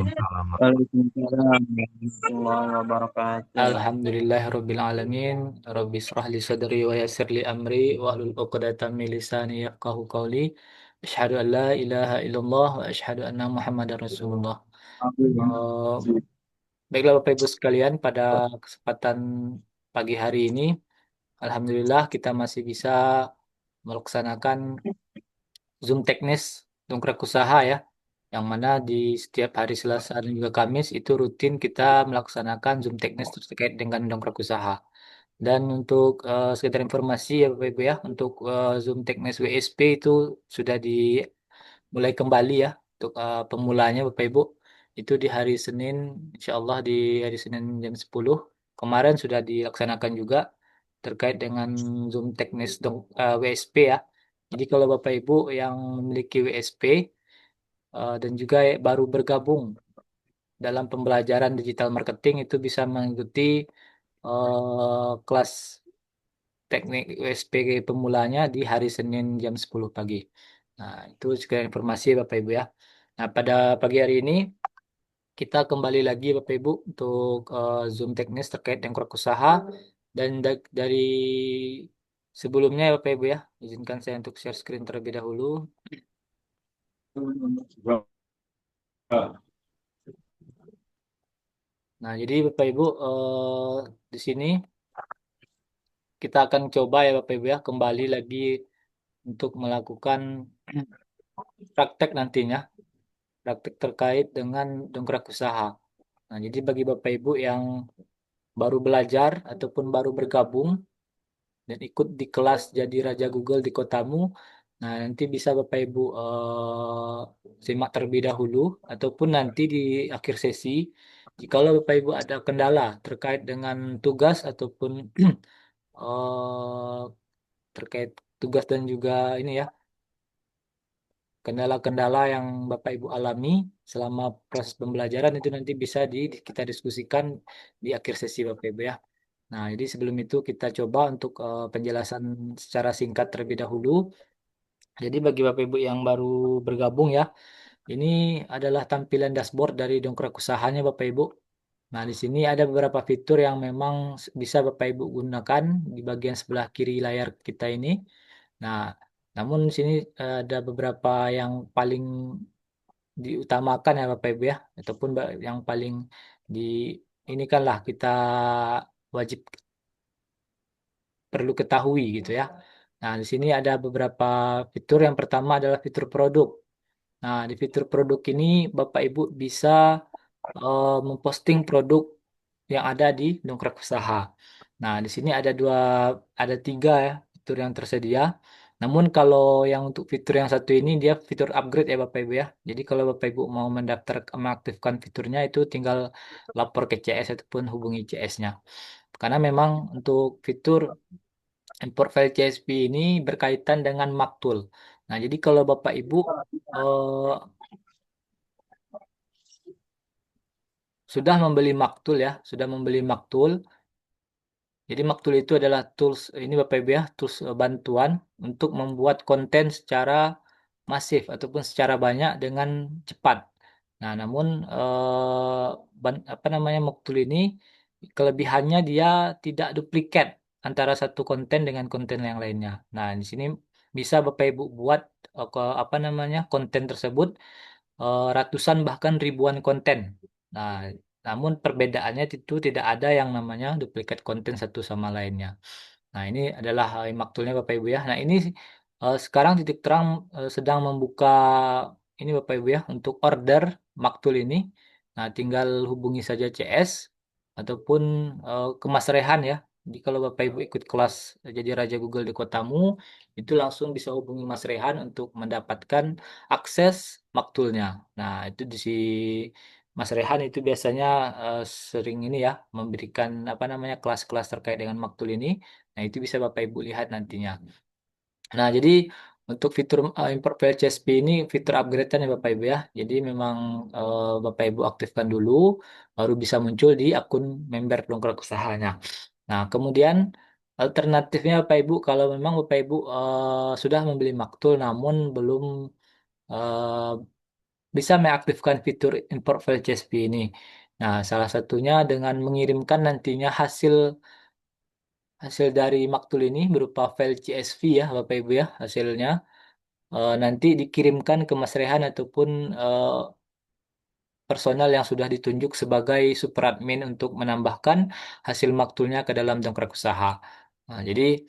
Waalaikumsalam. Waalaikumsalam warahmatullahi wabarakatuh. Alhamdulillahirabbil alamin. Rabbi israh li sadri wa yassir li amri wa hlul 'uqdatam min lisani yafqahu qawli. Asyhadu an la ilaha illallah wa asyhadu anna Muhammadar Rasulullah. Eh, Baiklah Bapak Ibu sekalian, pada kesempatan pagi hari ini, alhamdulillah kita masih bisa melaksanakan Zoom teknis dongkrak usaha ya, yang mana di setiap hari Selasa dan juga Kamis itu rutin kita melaksanakan Zoom teknis terkait dengan dongkrak usaha. Dan untuk sekedar informasi ya Bapak Ibu ya, untuk Zoom teknis WSP itu sudah dimulai kembali ya, untuk pemulanya Bapak Ibu. Itu di hari Senin, insya Allah di hari Senin jam 10. Kemarin sudah dilaksanakan juga terkait dengan Zoom teknis WSP ya. Jadi kalau Bapak Ibu yang memiliki WSP dan juga baru bergabung dalam pembelajaran digital marketing itu bisa mengikuti kelas teknik USP pemulanya di hari Senin jam 10 pagi. Nah, itu sekian informasi Bapak Ibu ya. Nah, pada pagi hari ini kita kembali lagi Bapak Ibu untuk Zoom teknis terkait dengan usaha dan dari sebelumnya ya Bapak Ibu ya, izinkan saya untuk share screen terlebih dahulu. Nah, jadi Bapak Ibu di sini kita akan coba ya Bapak Ibu ya kembali lagi untuk melakukan praktek nantinya, praktek terkait dengan dongkrak usaha. Nah, jadi bagi Bapak Ibu yang baru belajar ataupun baru bergabung dan ikut di kelas Jadi Raja Google di kotamu, nah nanti bisa Bapak Ibu simak terlebih dahulu ataupun nanti di akhir sesi, jikalau Bapak Ibu ada kendala terkait dengan tugas ataupun eh, terkait tugas dan juga ini ya, kendala-kendala yang Bapak Ibu alami selama proses pembelajaran itu nanti bisa kita diskusikan di akhir sesi Bapak Ibu ya. Nah, jadi sebelum itu kita coba untuk penjelasan secara singkat terlebih dahulu. Jadi bagi Bapak Ibu yang baru bergabung ya, ini adalah tampilan dashboard dari dongkrak usahanya Bapak Ibu. Nah, di sini ada beberapa fitur yang memang bisa Bapak Ibu gunakan di bagian sebelah kiri layar kita ini. Nah, namun di sini ada beberapa yang paling diutamakan ya Bapak Ibu ya, ataupun yang paling di ini kan lah kita wajib perlu ketahui gitu ya. Nah, di sini ada beberapa fitur. Yang pertama adalah fitur produk. Nah, di fitur produk ini Bapak Ibu bisa memposting produk yang ada di dongkrak usaha. Nah, di sini ada tiga ya fitur yang tersedia. Namun kalau yang untuk fitur yang satu ini dia fitur upgrade ya Bapak Ibu ya. Jadi kalau Bapak Ibu mau mengaktifkan fiturnya itu tinggal lapor ke CS ataupun hubungi CS-nya. Karena memang untuk fitur import file CSV ini berkaitan dengan Maktul. Nah, jadi kalau Bapak Ibu eh, sudah membeli Maktul ya, sudah membeli Maktul. Jadi Maktul itu adalah tools ini Bapak Ibu ya, tools bantuan untuk membuat konten secara masif ataupun secara banyak dengan cepat. Nah, namun apa namanya Maktul ini kelebihannya dia tidak duplikat antara satu konten dengan konten yang lainnya. Nah, di sini bisa Bapak Ibu buat apa namanya konten tersebut ratusan bahkan ribuan konten. Nah, namun perbedaannya itu tidak ada yang namanya duplikat konten satu sama lainnya. Nah, ini adalah maktulnya Bapak Ibu ya. Nah, ini sekarang Titik Terang sedang membuka ini Bapak Ibu ya untuk order maktul ini. Nah, tinggal hubungi saja CS ataupun ke Mas Rehan ya. Jadi kalau Bapak Ibu ikut kelas Jadi Raja Google di kotamu, itu langsung bisa hubungi Mas Rehan untuk mendapatkan akses maktulnya. Nah, itu di si Mas Rehan itu biasanya sering ini ya memberikan apa namanya kelas-kelas terkait dengan maktul ini. Nah, itu bisa Bapak Ibu lihat nantinya. Nah, jadi untuk fitur import file CSV ini fitur upgrade-an ya Bapak Ibu ya. Jadi memang Bapak Ibu aktifkan dulu baru bisa muncul di akun member dongkrak usahanya. Nah, kemudian alternatifnya Bapak Ibu kalau memang Bapak Ibu sudah membeli maktul namun belum bisa mengaktifkan fitur import file CSV ini. Nah, salah satunya dengan mengirimkan nantinya hasil hasil dari Maktul ini berupa file CSV ya, Bapak Ibu ya, hasilnya nanti dikirimkan ke Mas Rehan ataupun personal yang sudah ditunjuk sebagai superadmin untuk menambahkan hasil maktulnya ke dalam dongkrak usaha. Nah, jadi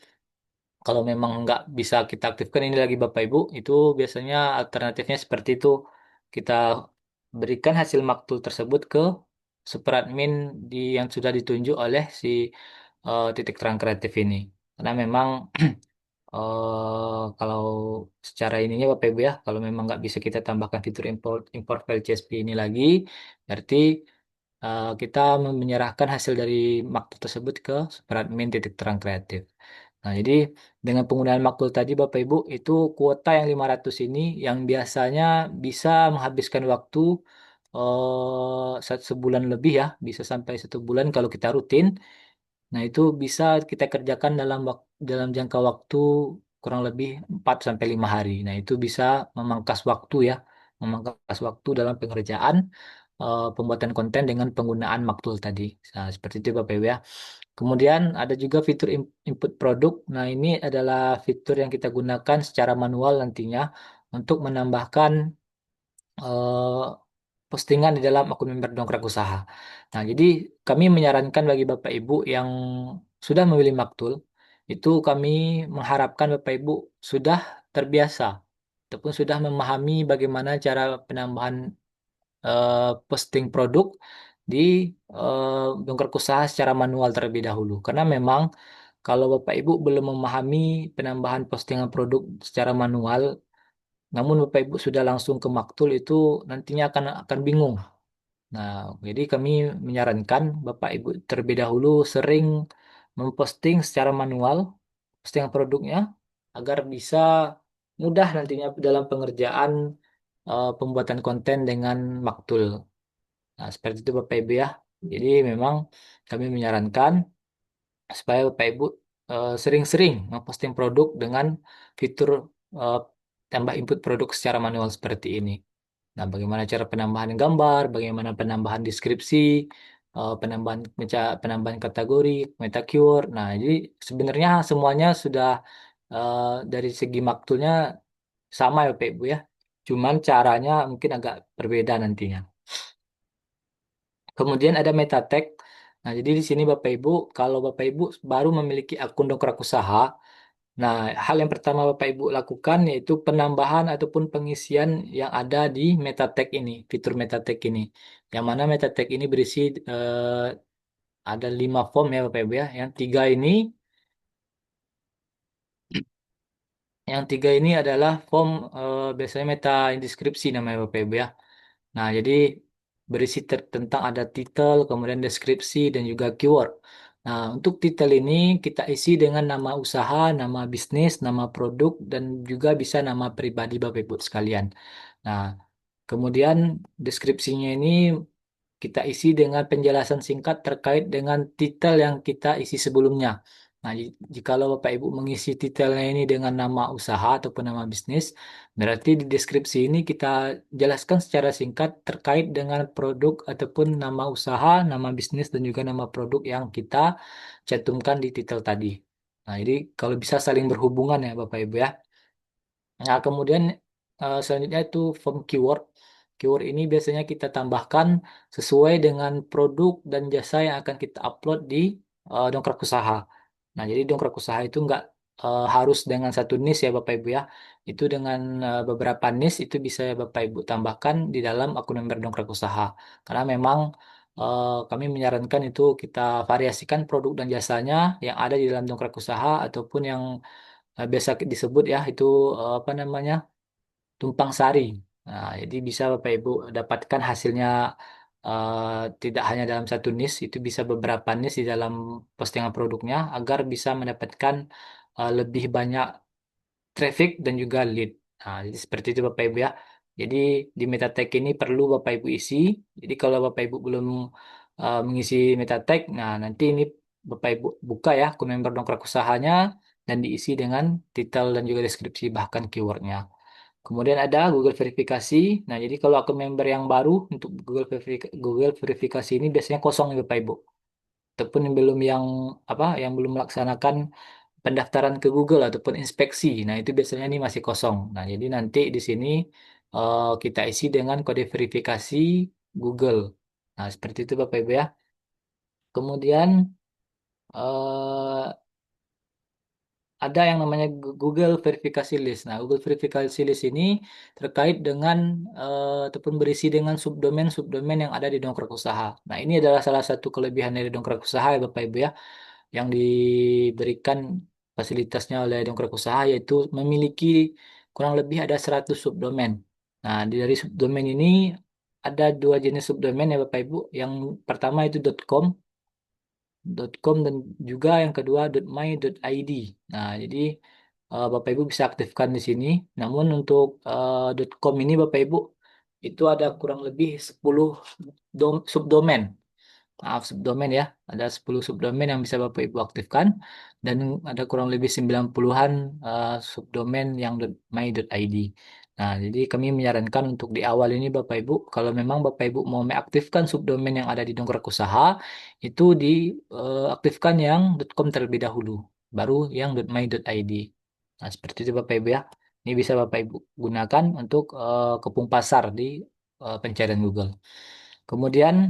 kalau memang nggak bisa kita aktifkan ini lagi Bapak Ibu, itu biasanya alternatifnya seperti itu. Kita berikan hasil maktul tersebut ke superadmin yang sudah ditunjuk oleh si titik terang kreatif ini. Karena memang kalau secara ininya Bapak Ibu ya, kalau memang nggak bisa kita tambahkan fitur import import file CSV ini lagi, berarti kita menyerahkan hasil dari maktul tersebut ke superadmin titik terang kreatif. Nah, jadi dengan penggunaan maktul tadi Bapak Ibu, itu kuota yang 500 ini yang biasanya bisa menghabiskan waktu sebulan lebih ya, bisa sampai 1 bulan kalau kita rutin. Nah, itu bisa kita kerjakan dalam jangka waktu kurang lebih 4 sampai 5 hari. Nah, itu bisa memangkas waktu ya, memangkas waktu dalam pengerjaan pembuatan konten dengan penggunaan Maktul tadi. Nah, seperti itu Bapak Ibu ya. Kemudian ada juga fitur input produk. Nah, ini adalah fitur yang kita gunakan secara manual nantinya untuk menambahkan eh, postingan di dalam akun member Dongkrak Usaha. Nah, jadi kami menyarankan bagi Bapak Ibu yang sudah memilih Maktul, itu kami mengharapkan Bapak Ibu sudah terbiasa ataupun sudah memahami bagaimana cara penambahan posting produk di Dongkrak Usaha secara manual terlebih dahulu. Karena memang kalau Bapak Ibu belum memahami penambahan postingan produk secara manual, namun Bapak Ibu sudah langsung ke Maktul itu nantinya akan bingung. Nah, jadi kami menyarankan Bapak Ibu terlebih dahulu sering memposting secara manual postingan produknya agar bisa mudah nantinya dalam pengerjaan pembuatan konten dengan Maktul. Nah, seperti itu Bapak Ibu ya. Jadi memang kami menyarankan supaya Bapak Ibu sering-sering memposting produk dengan fitur eh, tambah input produk secara manual seperti ini. Nah, bagaimana cara penambahan gambar, bagaimana penambahan deskripsi, penambahan kategori, meta keyword. Nah, jadi sebenarnya semuanya sudah eh, dari segi maktulnya sama ya Bapak Ibu ya. Cuman caranya mungkin agak berbeda nantinya. Kemudian ada meta tag. Nah, jadi di sini Bapak Ibu, kalau Bapak Ibu baru memiliki akun dongkrak usaha, nah, hal yang pertama Bapak Ibu lakukan yaitu penambahan ataupun pengisian yang ada di meta tag ini, fitur meta tag ini. Yang mana meta tag ini berisi ada 5 form ya Bapak Ibu ya. Yang tiga ini adalah form biasanya meta deskripsi namanya Bapak Ibu ya. Nah, jadi berisi tentang ada titel, kemudian deskripsi, dan juga keyword. Nah, untuk titel ini kita isi dengan nama usaha, nama bisnis, nama produk, dan juga bisa nama pribadi Bapak Ibu sekalian. Nah, kemudian deskripsinya ini kita isi dengan penjelasan singkat terkait dengan titel yang kita isi sebelumnya. Nah, jikalau Bapak Ibu mengisi titelnya ini dengan nama usaha ataupun nama bisnis, berarti di deskripsi ini kita jelaskan secara singkat terkait dengan produk ataupun nama usaha, nama bisnis, dan juga nama produk yang kita cantumkan di titel tadi. Nah, jadi kalau bisa saling berhubungan ya Bapak Ibu ya. Nah, kemudian selanjutnya itu form keyword. Keyword ini biasanya kita tambahkan sesuai dengan produk dan jasa yang akan kita upload di dongkrak usaha. Nah, jadi dongkrak usaha itu nggak harus dengan satu niche ya Bapak Ibu ya. Itu dengan beberapa niche itu bisa ya Bapak Ibu tambahkan di dalam akun member dongkrak usaha. Karena memang kami menyarankan itu kita variasikan produk dan jasanya yang ada di dalam dongkrak usaha ataupun yang biasa disebut ya itu apa namanya tumpang sari. Nah, jadi bisa Bapak Ibu dapatkan hasilnya tidak hanya dalam satu niche, itu bisa beberapa niche di dalam postingan produknya agar bisa mendapatkan lebih banyak traffic dan juga lead. Nah, jadi seperti itu Bapak Ibu ya. Jadi di meta tag ini perlu Bapak Ibu isi. Jadi kalau Bapak Ibu belum mengisi meta tag, nah nanti ini Bapak Ibu buka ya akun member dongkrak usahanya dan diisi dengan titel dan juga deskripsi bahkan keywordnya. Kemudian ada Google verifikasi. Nah, jadi kalau akun member yang baru untuk Google verifikasi ini biasanya kosong ya Bapak Ibu. Ataupun yang belum melaksanakan pendaftaran ke Google ataupun inspeksi. Nah, itu biasanya ini masih kosong. Nah, jadi nanti di sini kita isi dengan kode verifikasi Google. Nah, seperti itu Bapak Ibu ya. Kemudian eh, ada yang namanya Google Verifikasi List. Nah, Google Verifikasi List ini terkait dengan ataupun berisi dengan subdomain-subdomain yang ada di dongkrak usaha. Nah, ini adalah salah satu kelebihan dari dongkrak usaha ya Bapak Ibu ya, yang diberikan fasilitasnya oleh dongkrak usaha yaitu memiliki kurang lebih ada 100 subdomain. Nah, dari subdomain ini ada dua jenis subdomain ya Bapak Ibu. Yang pertama itu .com, .com dan juga yang kedua .my.id. Nah, jadi Bapak Ibu bisa aktifkan di sini. Namun untuk .com ini Bapak Ibu itu ada kurang lebih 10 subdomain. Maaf, subdomain ya. Ada 10 subdomain yang bisa Bapak Ibu aktifkan dan ada kurang lebih 90-an subdomain yang .my.id. Nah, jadi kami menyarankan untuk di awal ini Bapak Ibu, kalau memang Bapak Ibu mau mengaktifkan subdomain yang ada di dongkrak usaha, itu diaktifkan yang .com terlebih dahulu, baru yang .my.id. Nah, seperti itu Bapak Ibu ya. Ini bisa Bapak Ibu gunakan untuk kepung pasar di pencarian Google. Kemudian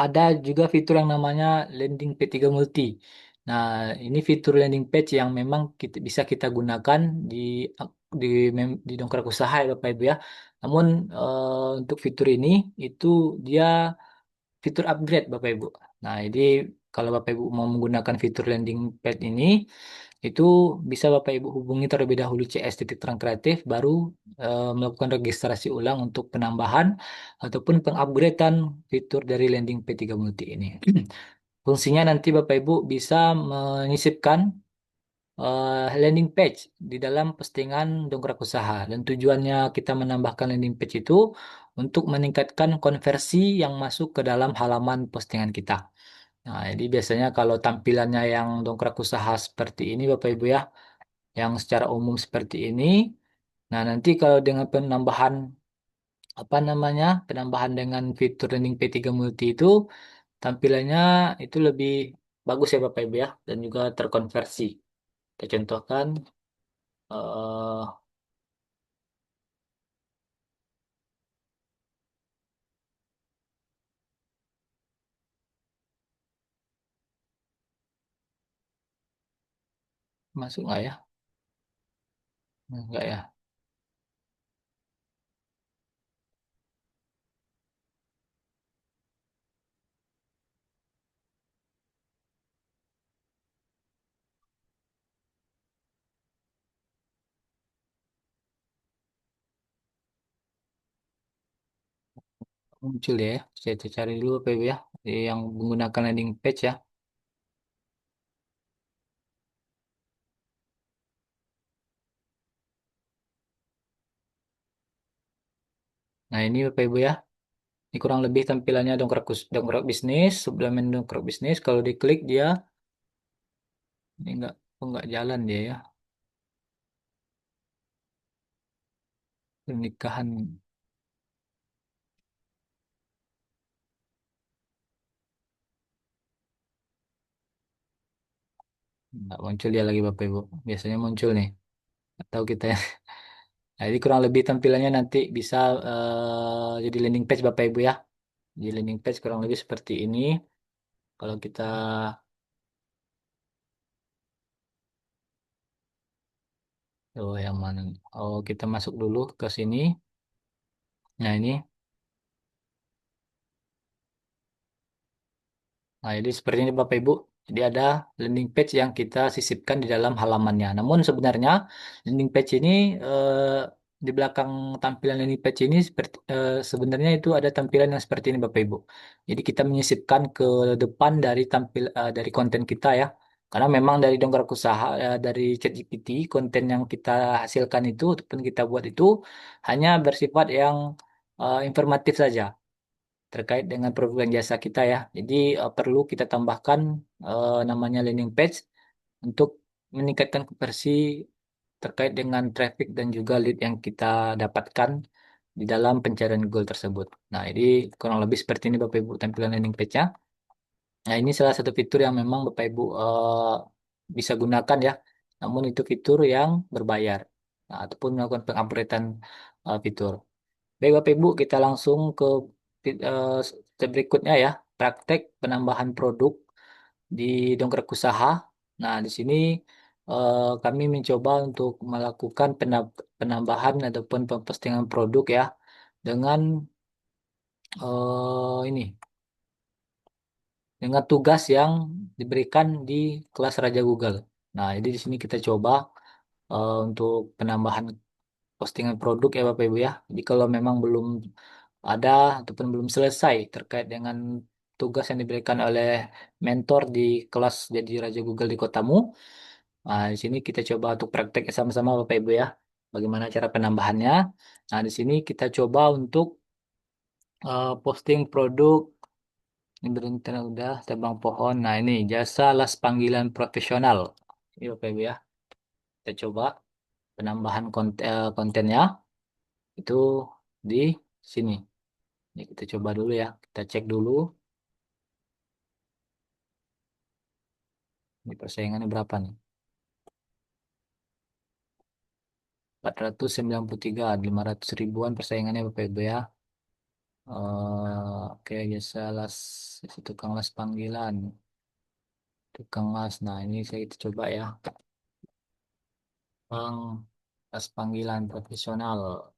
ada juga fitur yang namanya landing page 3 multi. Nah, ini fitur landing page yang memang bisa kita gunakan di di dongkrak usaha ya Bapak Ibu ya. Namun untuk fitur ini itu dia fitur upgrade Bapak Ibu. Nah, jadi kalau Bapak Ibu mau menggunakan fitur landing page ini itu bisa Bapak Ibu hubungi terlebih dahulu CS Titik Terang Kreatif baru melakukan registrasi ulang untuk penambahan ataupun pengupgradean fitur dari landing page 3 multi ini. Fungsinya nanti Bapak Ibu bisa menyisipkan landing page di dalam postingan dongkrak usaha dan tujuannya kita menambahkan landing page itu untuk meningkatkan konversi yang masuk ke dalam halaman postingan kita. Nah, jadi biasanya kalau tampilannya yang dongkrak usaha seperti ini Bapak Ibu ya, yang secara umum seperti ini. Nah, nanti kalau dengan penambahan dengan fitur landing P3 multi itu tampilannya itu lebih bagus ya Bapak Ibu ya dan juga terkonversi. Kita contohkan eh masuk nggak ya? Nggak ya. Muncul ya. Saya cari dulu Bapak Ibu ya yang menggunakan landing page ya. Nah, ini Bapak Ibu ya. Ini kurang lebih tampilannya dongkrak bisnis, subdomain dongkrak bisnis. Kalau diklik dia ini nggak jalan dia ya. Pernikahan nggak muncul dia lagi Bapak Ibu. Biasanya muncul nih. Atau kita ya. Nah, jadi kurang lebih tampilannya nanti bisa jadi landing page Bapak Ibu ya. Di landing page kurang lebih seperti ini. Kalau kita yang mana? Oh, kita masuk dulu ke sini. Nah, ini. Nah, jadi seperti ini Bapak Ibu. Jadi ada landing page yang kita sisipkan di dalam halamannya. Namun sebenarnya landing page ini di belakang tampilan landing page ini sebenarnya itu ada tampilan yang seperti ini Bapak Ibu. Jadi kita menyisipkan ke depan dari konten kita ya. Karena memang dari dongkrak usaha dari ChatGPT konten yang kita hasilkan itu ataupun kita buat itu hanya bersifat yang informatif saja terkait dengan produk dan jasa kita ya. Jadi perlu kita tambahkan namanya landing page untuk meningkatkan konversi terkait dengan traffic dan juga lead yang kita dapatkan di dalam pencarian Google tersebut. Nah, jadi kurang lebih seperti ini Bapak Ibu tampilan landing page-nya. Nah, ini salah satu fitur yang memang Bapak Ibu bisa gunakan ya. Namun itu fitur yang berbayar. Nah, ataupun melakukan pengupgradean fitur. Baik Bapak Ibu, kita langsung ke step berikutnya ya. Praktek penambahan produk di dongkrak usaha. Nah, di sini kami mencoba untuk melakukan penambahan ataupun postingan produk ya dengan ini dengan tugas yang diberikan di kelas Raja Google. Nah, jadi di sini kita coba untuk penambahan postingan produk ya Bapak Ibu ya. Jadi kalau memang belum ada ataupun belum selesai terkait dengan tugas yang diberikan oleh mentor di kelas jadi Raja Google di kotamu, nah, di sini kita coba untuk praktek sama-sama Bapak Ibu ya. Bagaimana cara penambahannya? Nah, di sini kita coba untuk posting produk ini berintern udah tebang pohon. Nah, ini jasa las panggilan profesional. Ini Bapak Ibu ya. Kita coba penambahan kontennya itu di sini. Ini kita coba dulu ya. Kita cek dulu. Ini persaingannya berapa nih? 493, 500 ribuan persaingannya Bapak Ibu ya. Oke, jasa las, jasa tukang las panggilan. Tukang las. Nah, ini saya kita coba ya. Bang, las panggilan profesional.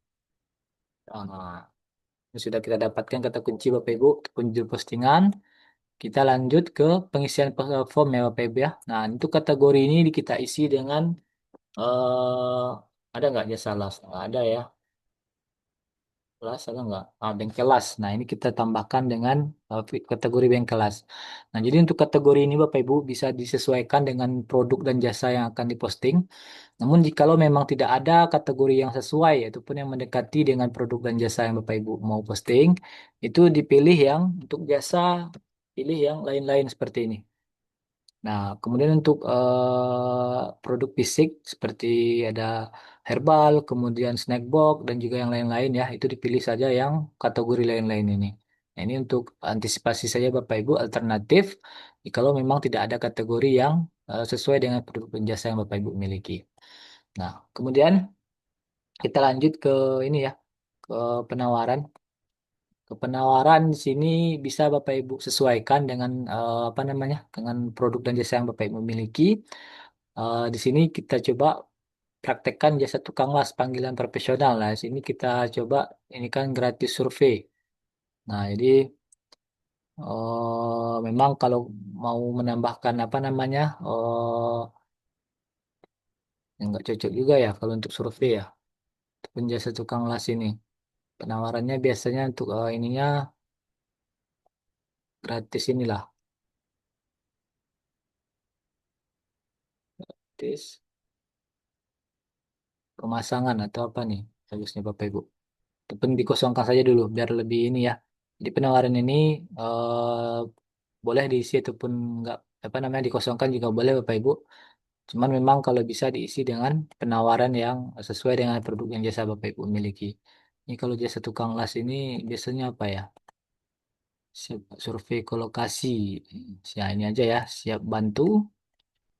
Nah, ini sudah kita dapatkan kata kunci Bapak Ibu, kunci postingan. Kita lanjut ke pengisian form ya Bapak Ibu ya. Nah, untuk kategori ini kita isi dengan ada nggak jasa las? Nggak ada ya. Kelas ada nggak? Ah, bengkelas. Nah, ini kita tambahkan dengan kategori bengkelas. Nah, jadi untuk kategori ini Bapak Ibu bisa disesuaikan dengan produk dan jasa yang akan diposting. Namun jikalau memang tidak ada kategori yang sesuai ataupun yang mendekati dengan produk dan jasa yang Bapak Ibu mau posting, itu dipilih yang untuk jasa, pilih yang lain-lain seperti ini. Nah, kemudian untuk produk fisik seperti ada herbal, kemudian snack box dan juga yang lain-lain ya, itu dipilih saja yang kategori lain-lain ini. Nah, ini untuk antisipasi saja Bapak Ibu alternatif kalau memang tidak ada kategori yang sesuai dengan produk dan jasa yang Bapak Ibu miliki. Nah, kemudian kita lanjut ke ini ya, ke penawaran. Ke penawaran di sini bisa Bapak Ibu sesuaikan dengan apa namanya, dengan produk dan jasa yang Bapak Ibu miliki. Di sini kita coba praktekkan jasa tukang las panggilan profesional. Nah, di sini kita coba ini kan gratis survei. Nah, jadi memang kalau mau menambahkan apa namanya, nggak cocok juga ya kalau untuk survei ya. Ataupun jasa tukang las ini. Penawarannya biasanya untuk ininya gratis inilah. Gratis pemasangan atau apa nih bagusnya Bapak Ibu. Ataupun dikosongkan saja dulu biar lebih ini ya. Jadi penawaran ini boleh diisi ataupun enggak apa namanya dikosongkan juga boleh Bapak Ibu. Cuman memang kalau bisa diisi dengan penawaran yang sesuai dengan produk yang jasa Bapak Ibu miliki. Ini kalau jasa tukang las ini biasanya apa ya? Survei ke lokasi. Ya, ini aja ya, siap bantu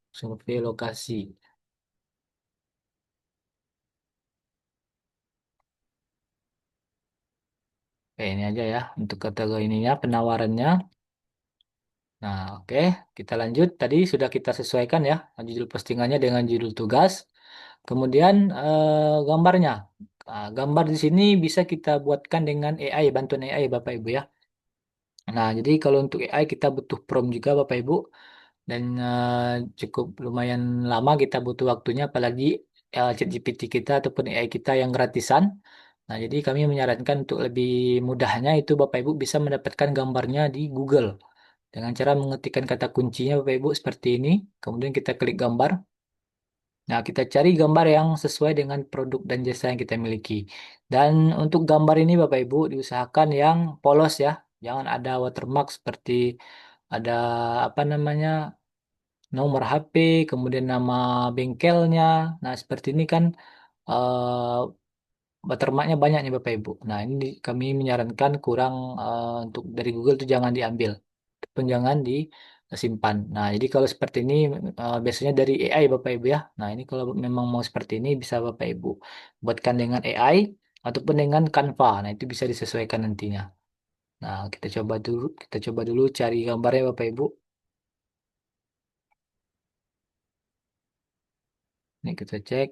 survei lokasi. Oke, ini aja ya untuk kategori ininya penawarannya. Nah, oke, kita lanjut. Tadi sudah kita sesuaikan ya judul postingannya dengan judul tugas. Kemudian gambarnya. Nah, gambar di sini bisa kita buatkan dengan AI, bantuan AI Bapak Ibu ya. Nah, jadi kalau untuk AI kita butuh prompt juga Bapak Ibu dan cukup lumayan lama kita butuh waktunya apalagi ChatGPT kita ataupun AI kita yang gratisan. Nah, jadi kami menyarankan untuk lebih mudahnya itu Bapak Ibu bisa mendapatkan gambarnya di Google dengan cara mengetikkan kata kuncinya Bapak Ibu seperti ini. Kemudian kita klik gambar. Nah, kita cari gambar yang sesuai dengan produk dan jasa yang kita miliki. Dan untuk gambar ini Bapak Ibu diusahakan yang polos ya. Jangan ada watermark seperti ada apa namanya nomor HP, kemudian nama bengkelnya. Nah, seperti ini kan watermarknya banyak nih Bapak Ibu. Nah, ini kami menyarankan kurang untuk dari Google itu jangan diambil, pun jangan disimpan. Nah, jadi kalau seperti ini biasanya dari AI Bapak Ibu ya. Nah, ini kalau memang mau seperti ini bisa Bapak Ibu buatkan dengan AI ataupun dengan Canva. Nah, itu bisa disesuaikan nantinya. Nah, kita coba dulu cari gambarnya Bapak Ibu. Ini kita cek.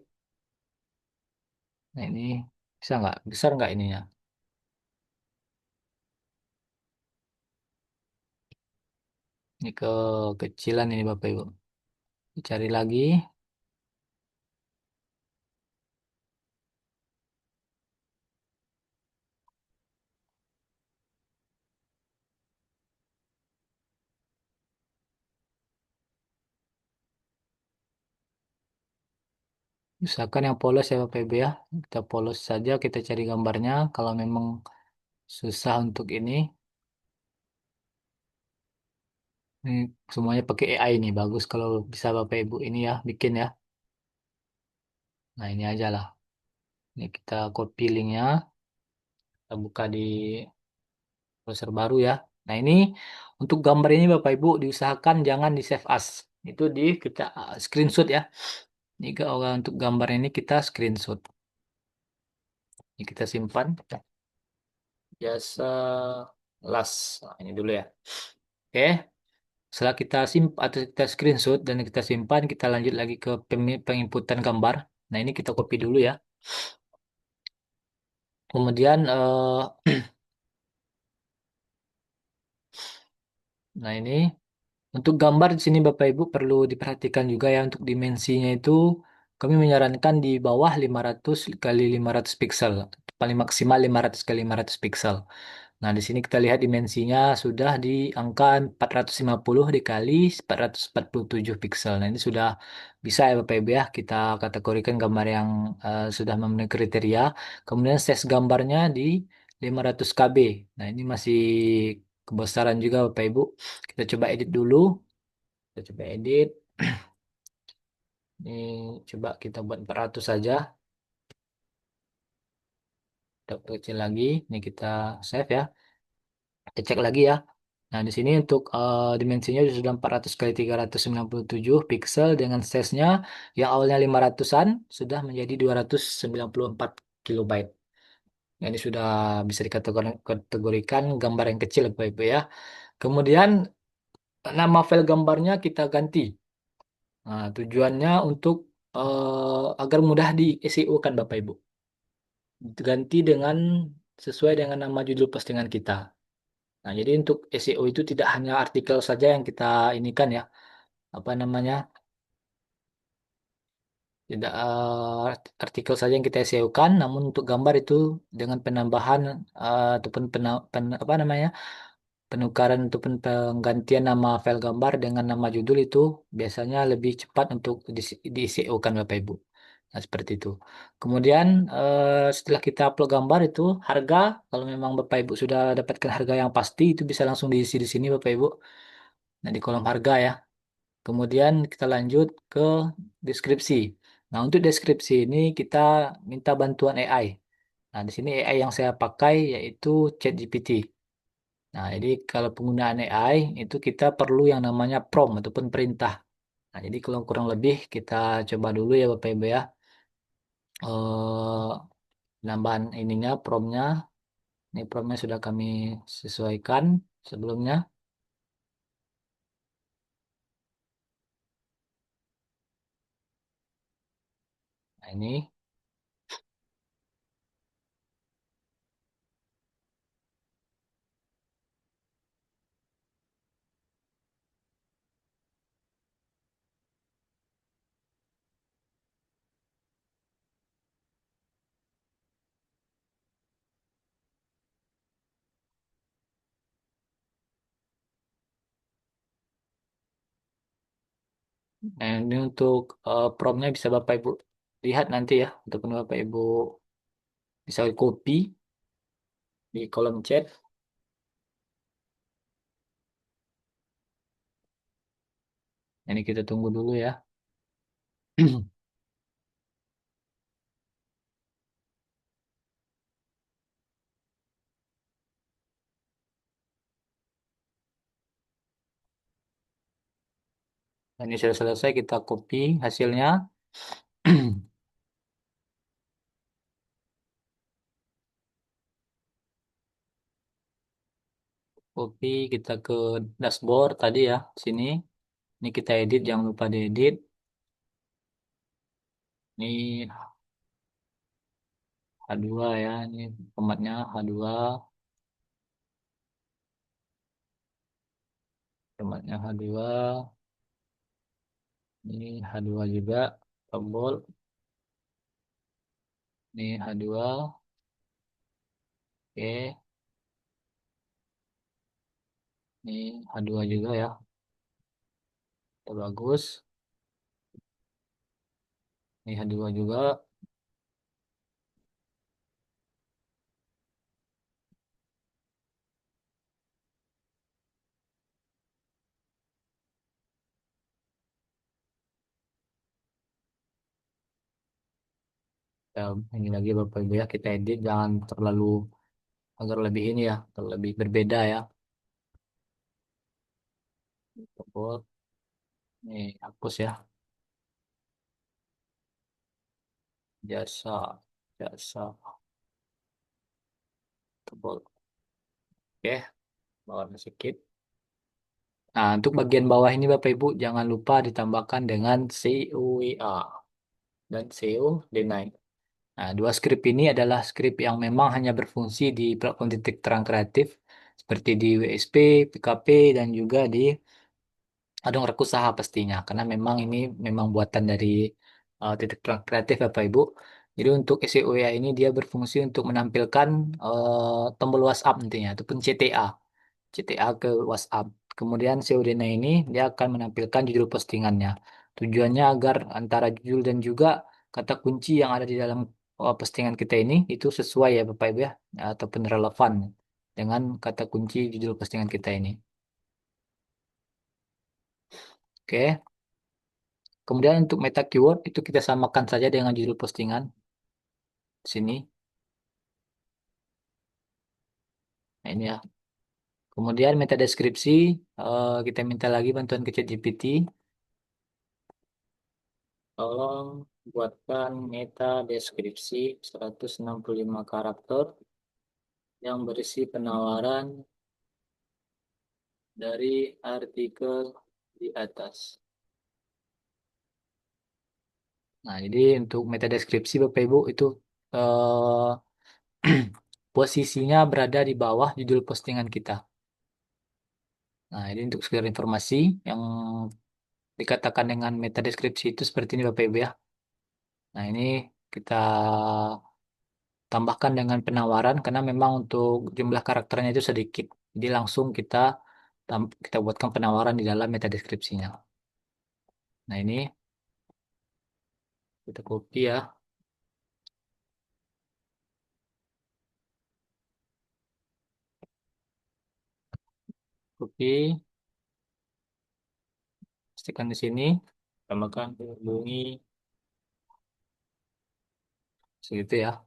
Nah, ini bisa nggak? Besar nggak ininya? Ini kecilan ini Bapak Ibu. Cari lagi. Misalkan yang polos ya Bapak Ibu ya. Kita polos saja, kita cari gambarnya. Kalau memang susah untuk ini semuanya pakai AI nih. Bagus kalau bisa Bapak Ibu ini ya, bikin ya. Nah ini aja lah. Ini kita copy linknya. Kita buka di browser baru ya. Nah ini untuk gambar ini Bapak Ibu diusahakan jangan di save as. Itu kita screenshot ya. Ini untuk gambar ini kita screenshot. Ini kita simpan. Jasa las. Nah, ini dulu ya. Oke. Setelah kita atau kita screenshot dan kita simpan, kita lanjut lagi ke penginputan gambar. Nah, ini kita copy dulu ya. Kemudian, nah ini untuk gambar di sini Bapak Ibu perlu diperhatikan juga ya untuk dimensinya itu kami menyarankan di bawah 500 kali 500 pixel, paling maksimal 500 kali 500 pixel. Nah, di sini kita lihat dimensinya sudah di angka 450 dikali 447 pixel. Nah, ini sudah bisa ya Bapak Ibu ya. Kita kategorikan gambar yang sudah memenuhi kriteria. Kemudian size gambarnya di 500 KB. Nah, ini masih kebesaran juga Bapak Ibu. Kita coba edit dulu. Kita coba edit. Ini coba kita buat 400 saja. Kita kecil lagi. Ini kita save ya. Kita cek lagi ya. Nah, di sini untuk dimensinya sudah 400 kali 397 pixel dengan size-nya yang awalnya 500-an sudah menjadi 294 kilobyte. Nah, ini sudah bisa dikategorikan gambar yang kecil Bapak Ibu ya. Kemudian nama file gambarnya kita ganti. Nah, tujuannya untuk agar mudah di SEO kan Bapak Ibu. Ganti dengan sesuai dengan nama judul postingan kita. Nah, jadi untuk SEO itu tidak hanya artikel saja yang kita inikan ya, apa namanya, tidak artikel saja yang kita SEO-kan, namun untuk gambar itu dengan penambahan ataupun apa namanya, penukaran ataupun penggantian nama file gambar dengan nama judul itu biasanya lebih cepat untuk di SEO-kan Bapak Ibu. Nah, seperti itu. Kemudian setelah kita upload gambar itu harga, kalau memang Bapak Ibu sudah dapatkan harga yang pasti itu bisa langsung diisi di sini Bapak Ibu. Nah, di kolom harga ya. Kemudian kita lanjut ke deskripsi. Nah, untuk deskripsi ini kita minta bantuan AI. Nah, di sini AI yang saya pakai yaitu ChatGPT. Nah, jadi kalau penggunaan AI itu kita perlu yang namanya prompt ataupun perintah. Nah, jadi kalau kurang lebih kita coba dulu ya Bapak Ibu ya. Penambahan ininya promptnya. Ini promptnya sudah kami sesuaikan sebelumnya. Nah, ini. Nah, ini untuk promptnya bisa Bapak Ibu lihat nanti ya, ataupun Bapak Ibu bisa copy di kolom chat. Ini kita tunggu dulu ya. Ini sudah selesai, kita copy hasilnya. Copy, kita ke dashboard tadi ya, sini. Ini kita edit, jangan lupa diedit. Ini H2 ya, ini formatnya H2, formatnya H2. Ini H2 juga, tombol. Ini H2, oke. Ini H2 juga ya, udah bagus. Ini H2 juga. Ya, ini lagi Bapak Ibu ya, kita edit, jangan terlalu, agar lebih ini ya, terlebih berbeda ya. Tombol, ini hapus ya, jasa, jasa, tombol. Oke, bawah sedikit. Nah, untuk bagian bawah ini Bapak Ibu jangan lupa ditambahkan dengan CUIA dan CO deny. Nah, dua skrip ini adalah skrip yang memang hanya berfungsi di platform titik terang kreatif seperti di WSP, PKP, dan juga di Adong Rekusaha pastinya. Karena memang ini memang buatan dari titik terang kreatif Bapak Ibu. Jadi untuk SEOA ini dia berfungsi untuk menampilkan tombol WhatsApp nantinya ataupun CTA. CTA ke WhatsApp. Kemudian Seudena ini dia akan menampilkan judul postingannya. Tujuannya agar antara judul dan juga kata kunci yang ada di dalam postingan kita ini itu sesuai ya Bapak Ibu ya, ataupun relevan dengan kata kunci judul postingan kita ini. Oke. Kemudian untuk meta keyword itu kita samakan saja dengan judul postingan sini. Nah, ini ya. Kemudian meta deskripsi kita minta lagi bantuan ke ChatGPT. Tolong buatkan meta deskripsi 165 karakter yang berisi penawaran dari artikel di atas. Nah, jadi untuk meta deskripsi Bapak Ibu itu eh, posisinya berada di bawah judul postingan kita. Nah, ini untuk sekedar informasi yang dikatakan dengan meta deskripsi itu seperti ini Bapak Ibu ya. Nah, ini kita tambahkan dengan penawaran karena memang untuk jumlah karakternya itu sedikit. Jadi langsung kita buatkan penawaran di dalam meta deskripsinya. Nah, ini kita copy ya. Copy, pastikan di sini. Tambahkan hubungi segitu ya.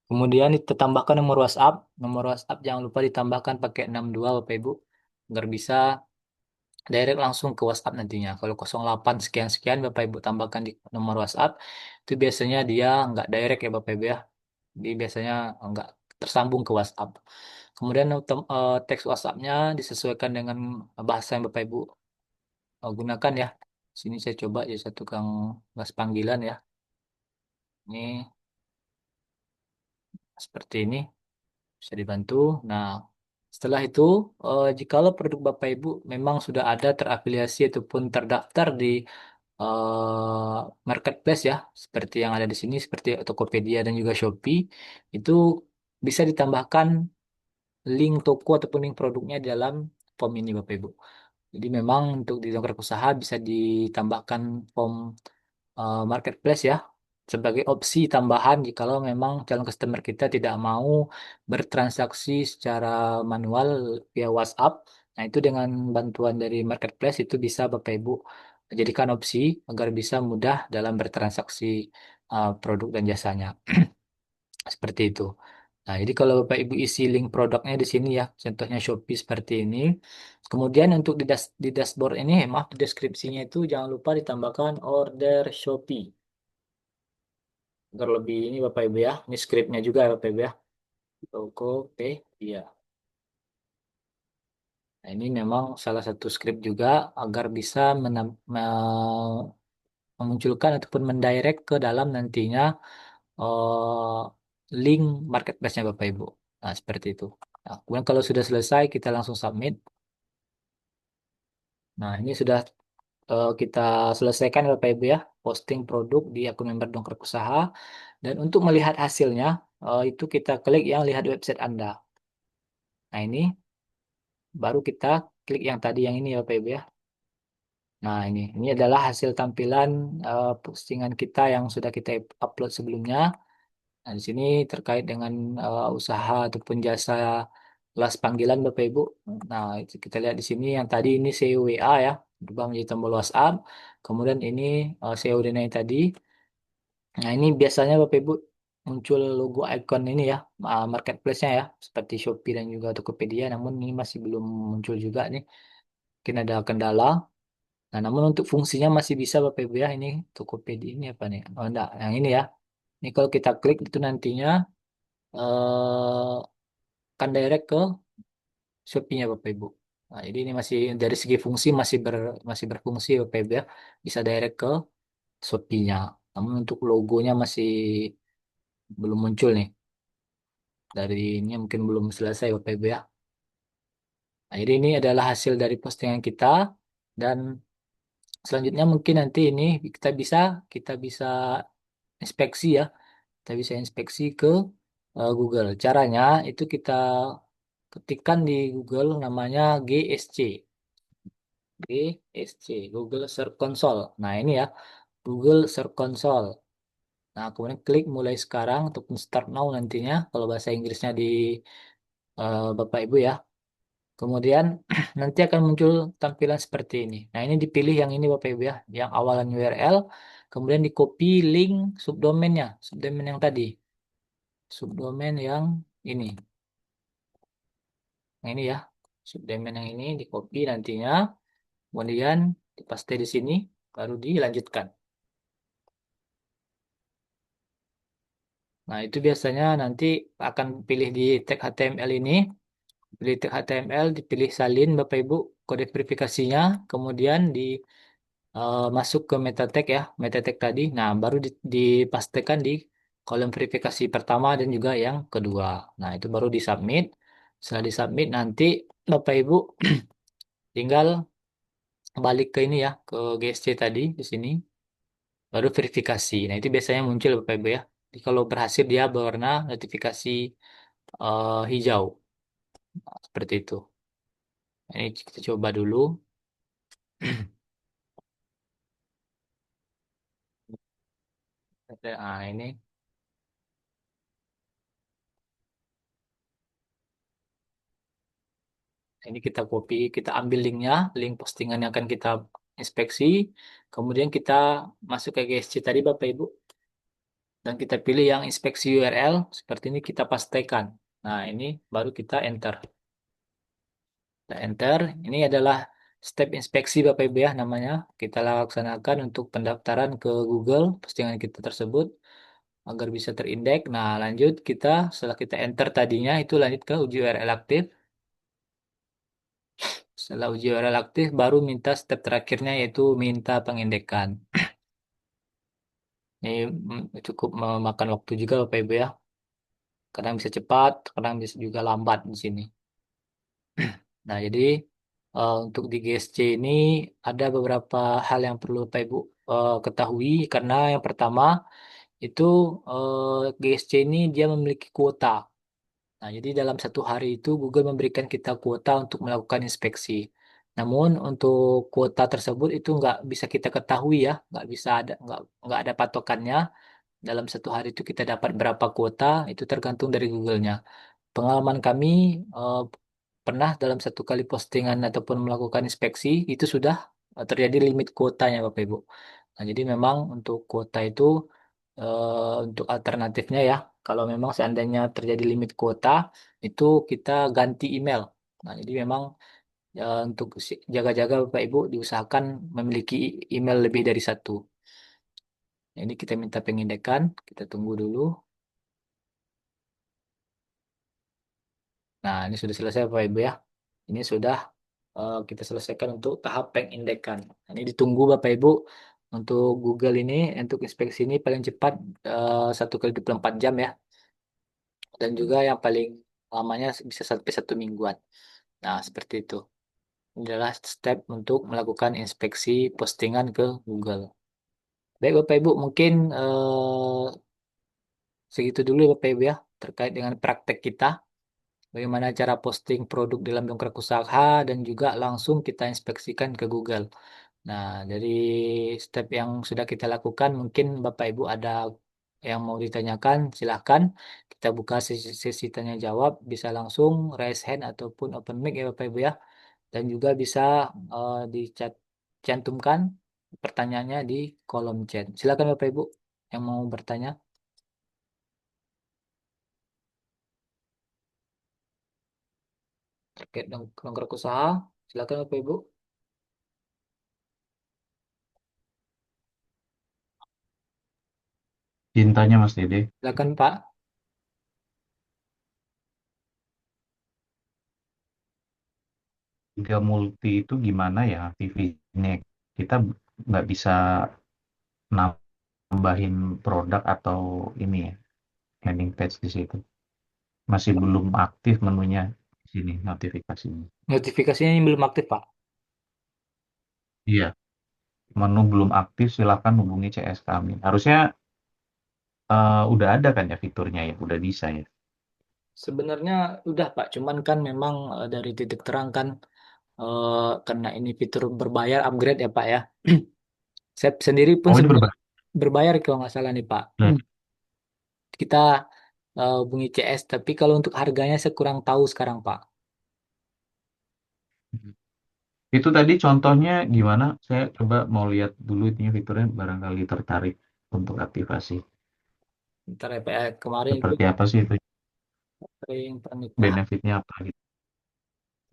Kemudian kita tambahkan nomor WhatsApp. Nomor WhatsApp jangan lupa ditambahkan pakai 62 Bapak Ibu agar bisa direct langsung ke WhatsApp nantinya. Kalau 08 sekian-sekian Bapak Ibu tambahkan di nomor WhatsApp, itu biasanya dia nggak direct ya Bapak Ibu ya. Dia biasanya nggak tersambung ke WhatsApp. Kemudian teks WhatsApp-nya disesuaikan dengan bahasa yang Bapak Ibu gunakan ya. Sini saya coba jadi satu tukang bahas panggilan ya. Ini seperti ini bisa dibantu. Nah, setelah itu jikalau produk Bapak Ibu memang sudah ada terafiliasi ataupun terdaftar di marketplace ya, seperti yang ada di sini, seperti Tokopedia dan juga Shopee, itu bisa ditambahkan link toko ataupun link produknya di dalam form ini Bapak Ibu. Jadi memang untuk di dongkrak usaha bisa ditambahkan form marketplace ya sebagai opsi tambahan jikalau memang calon customer kita tidak mau bertransaksi secara manual via WhatsApp. Nah, itu dengan bantuan dari marketplace itu bisa Bapak Ibu jadikan opsi agar bisa mudah dalam bertransaksi produk dan jasanya. Seperti itu. Nah, jadi kalau Bapak Ibu isi link produknya di sini ya, contohnya Shopee seperti ini. Kemudian untuk di dashboard ini, maaf di deskripsinya itu jangan lupa ditambahkan order Shopee. Agar lebih ini Bapak Ibu ya, ini scriptnya juga ya Bapak Ibu ya. Tokopedia. Nah, ini memang salah satu script juga agar bisa memunculkan ataupun mendirect ke dalam nantinya eh, link marketplace-nya Bapak Ibu. Nah, seperti itu. Nah, kemudian kalau sudah selesai, kita langsung submit. Nah, ini sudah kita selesaikan Bapak Ibu ya, posting produk di akun member Dongkrak Usaha. Dan untuk melihat hasilnya, itu kita klik yang lihat website Anda. Nah, ini baru kita klik yang tadi yang ini ya Bapak Ibu ya. Nah, ini adalah hasil tampilan postingan kita yang sudah kita upload sebelumnya. Nah, di sini terkait dengan usaha ataupun jasa kelas panggilan Bapak Ibu. Nah, itu kita lihat di sini yang tadi ini SEO WA ya, berubah menjadi tombol WhatsApp. Kemudian ini SEO Denai tadi. Nah, ini biasanya Bapak Ibu muncul logo icon ini ya, marketplace-nya ya, seperti Shopee dan juga Tokopedia. Namun ini masih belum muncul juga nih. Mungkin ada kendala. Nah, namun untuk fungsinya masih bisa Bapak Ibu ya. Ini Tokopedia ini apa nih? Oh, enggak, yang ini ya. Ini kalau kita klik itu nantinya akan direct ke Shopee-nya Bapak Ibu. Nah, jadi ini masih dari segi fungsi masih berfungsi Bapak Ibu ya. Bisa direct ke Shopee-nya. Namun untuk logonya masih belum muncul nih. Dari ini mungkin belum selesai Bapak Ibu ya. Nah, jadi ini adalah hasil dari postingan kita dan selanjutnya mungkin nanti ini kita bisa inspeksi ya. Kita bisa inspeksi ke Google. Caranya itu kita ketikkan di Google namanya GSC. GSC, Google Search Console. Nah, ini ya, Google Search Console. Nah, kemudian klik mulai sekarang ataupun start now nantinya kalau bahasa Inggrisnya di Bapak Ibu ya. Kemudian nanti akan muncul tampilan seperti ini. Nah, ini dipilih yang ini Bapak Ibu ya, yang awalan URL, kemudian di copy link subdomainnya, subdomain yang tadi, subdomain yang ini. Nah, ini ya, subdomain yang ini di copy nantinya, kemudian dipaste di sini, baru dilanjutkan. Nah, itu biasanya nanti akan pilih di tag HTML ini, pilih tag HTML, dipilih salin Bapak Ibu kode verifikasinya, kemudian masuk ke meta tag ya, meta tag tadi. Nah, baru dipastikan di kolom verifikasi pertama dan juga yang kedua. Nah, itu baru disubmit. Setelah disubmit nanti Bapak Ibu tinggal balik ke ini ya, ke GSC tadi di sini, baru verifikasi. Nah, itu biasanya muncul Bapak Ibu ya. Jadi kalau berhasil dia berwarna notifikasi hijau. Seperti itu. Ini kita coba dulu. Nah, ini kita copy, kita ambil linknya, link postingan yang akan kita inspeksi. Kemudian kita masuk ke GSC tadi Bapak Ibu. Dan kita pilih yang inspeksi URL. Seperti ini kita pastikan. Nah, ini baru kita enter. Kita enter. Ini adalah step inspeksi Bapak Ibu ya namanya. Kita laksanakan untuk pendaftaran ke Google postingan kita tersebut agar bisa terindeks. Nah, lanjut kita setelah kita enter tadinya itu lanjut ke uji URL aktif. Setelah uji URL aktif baru minta step terakhirnya yaitu minta pengindekan. Ini cukup memakan waktu juga Bapak Ibu ya. Kadang bisa cepat, kadang bisa juga lambat di sini. Nah, jadi untuk di GSC ini ada beberapa hal yang perlu Bapak Ibu ketahui karena yang pertama itu GSC ini dia memiliki kuota. Nah, jadi dalam satu hari itu Google memberikan kita kuota untuk melakukan inspeksi. Namun untuk kuota tersebut itu nggak bisa kita ketahui ya, nggak ada patokannya. Dalam satu hari itu kita dapat berapa kuota itu tergantung dari Google-nya. Pengalaman kami pernah dalam satu kali postingan ataupun melakukan inspeksi itu sudah terjadi limit kuotanya Bapak Ibu. Nah, jadi memang untuk kuota itu untuk alternatifnya ya, kalau memang seandainya terjadi limit kuota, itu kita ganti email. Nah, jadi memang untuk jaga-jaga Bapak Ibu diusahakan memiliki email lebih dari satu. Nah, ini kita minta pengindekan, kita tunggu dulu. Nah, ini sudah selesai Bapak Ibu ya. Ini sudah kita selesaikan untuk tahap pengindekan. Nah, ini ditunggu Bapak Ibu untuk Google ini, untuk inspeksi ini paling cepat 1 kali 24 jam ya. Dan juga yang paling lamanya bisa sampai 1 mingguan. Nah, seperti itu. Ini adalah step untuk melakukan inspeksi postingan ke Google. Baik Bapak Ibu, mungkin segitu dulu ya Bapak Ibu ya, terkait dengan praktek kita. Bagaimana cara posting produk dalam dongkrak usaha dan juga langsung kita inspeksikan ke Google. Nah, dari step yang sudah kita lakukan, mungkin Bapak Ibu ada yang mau ditanyakan, silahkan. Kita buka sesi tanya jawab, bisa langsung raise hand ataupun open mic ya Bapak Ibu ya. Dan juga bisa dicat cantumkan pertanyaannya di kolom chat. Silakan Bapak Ibu yang mau bertanya terkait dongkrak usaha. Silakan Bapak Ibu. Cintanya Mas Dede, Silakan Pak. tiga multi itu gimana ya aktivitasnya? Kita nggak bisa nambahin produk atau ini ya, landing page di situ. Masih belum aktif menunya di sini notifikasinya. Notifikasinya ini belum aktif Pak. Iya, menu belum aktif, silakan hubungi CS kami. Harusnya udah ada kan ya fiturnya ya, udah bisa ya. Sebenarnya udah Pak, cuman kan memang dari titik terang kan karena ini fitur berbayar upgrade ya Pak ya. Saya sendiri pun Oh ini sebenarnya berbayar. berbayar kalau nggak salah nih Pak. Kita hubungi CS, tapi kalau untuk harganya saya kurang tahu sekarang Pak. Itu tadi contohnya gimana? Saya coba mau lihat dulu ini fiturnya barangkali tertarik untuk aktivasi. Ntar ya Pak ya, kemarin itu Seperti apa sih itu? sering pernikahan. Benefitnya apa gitu?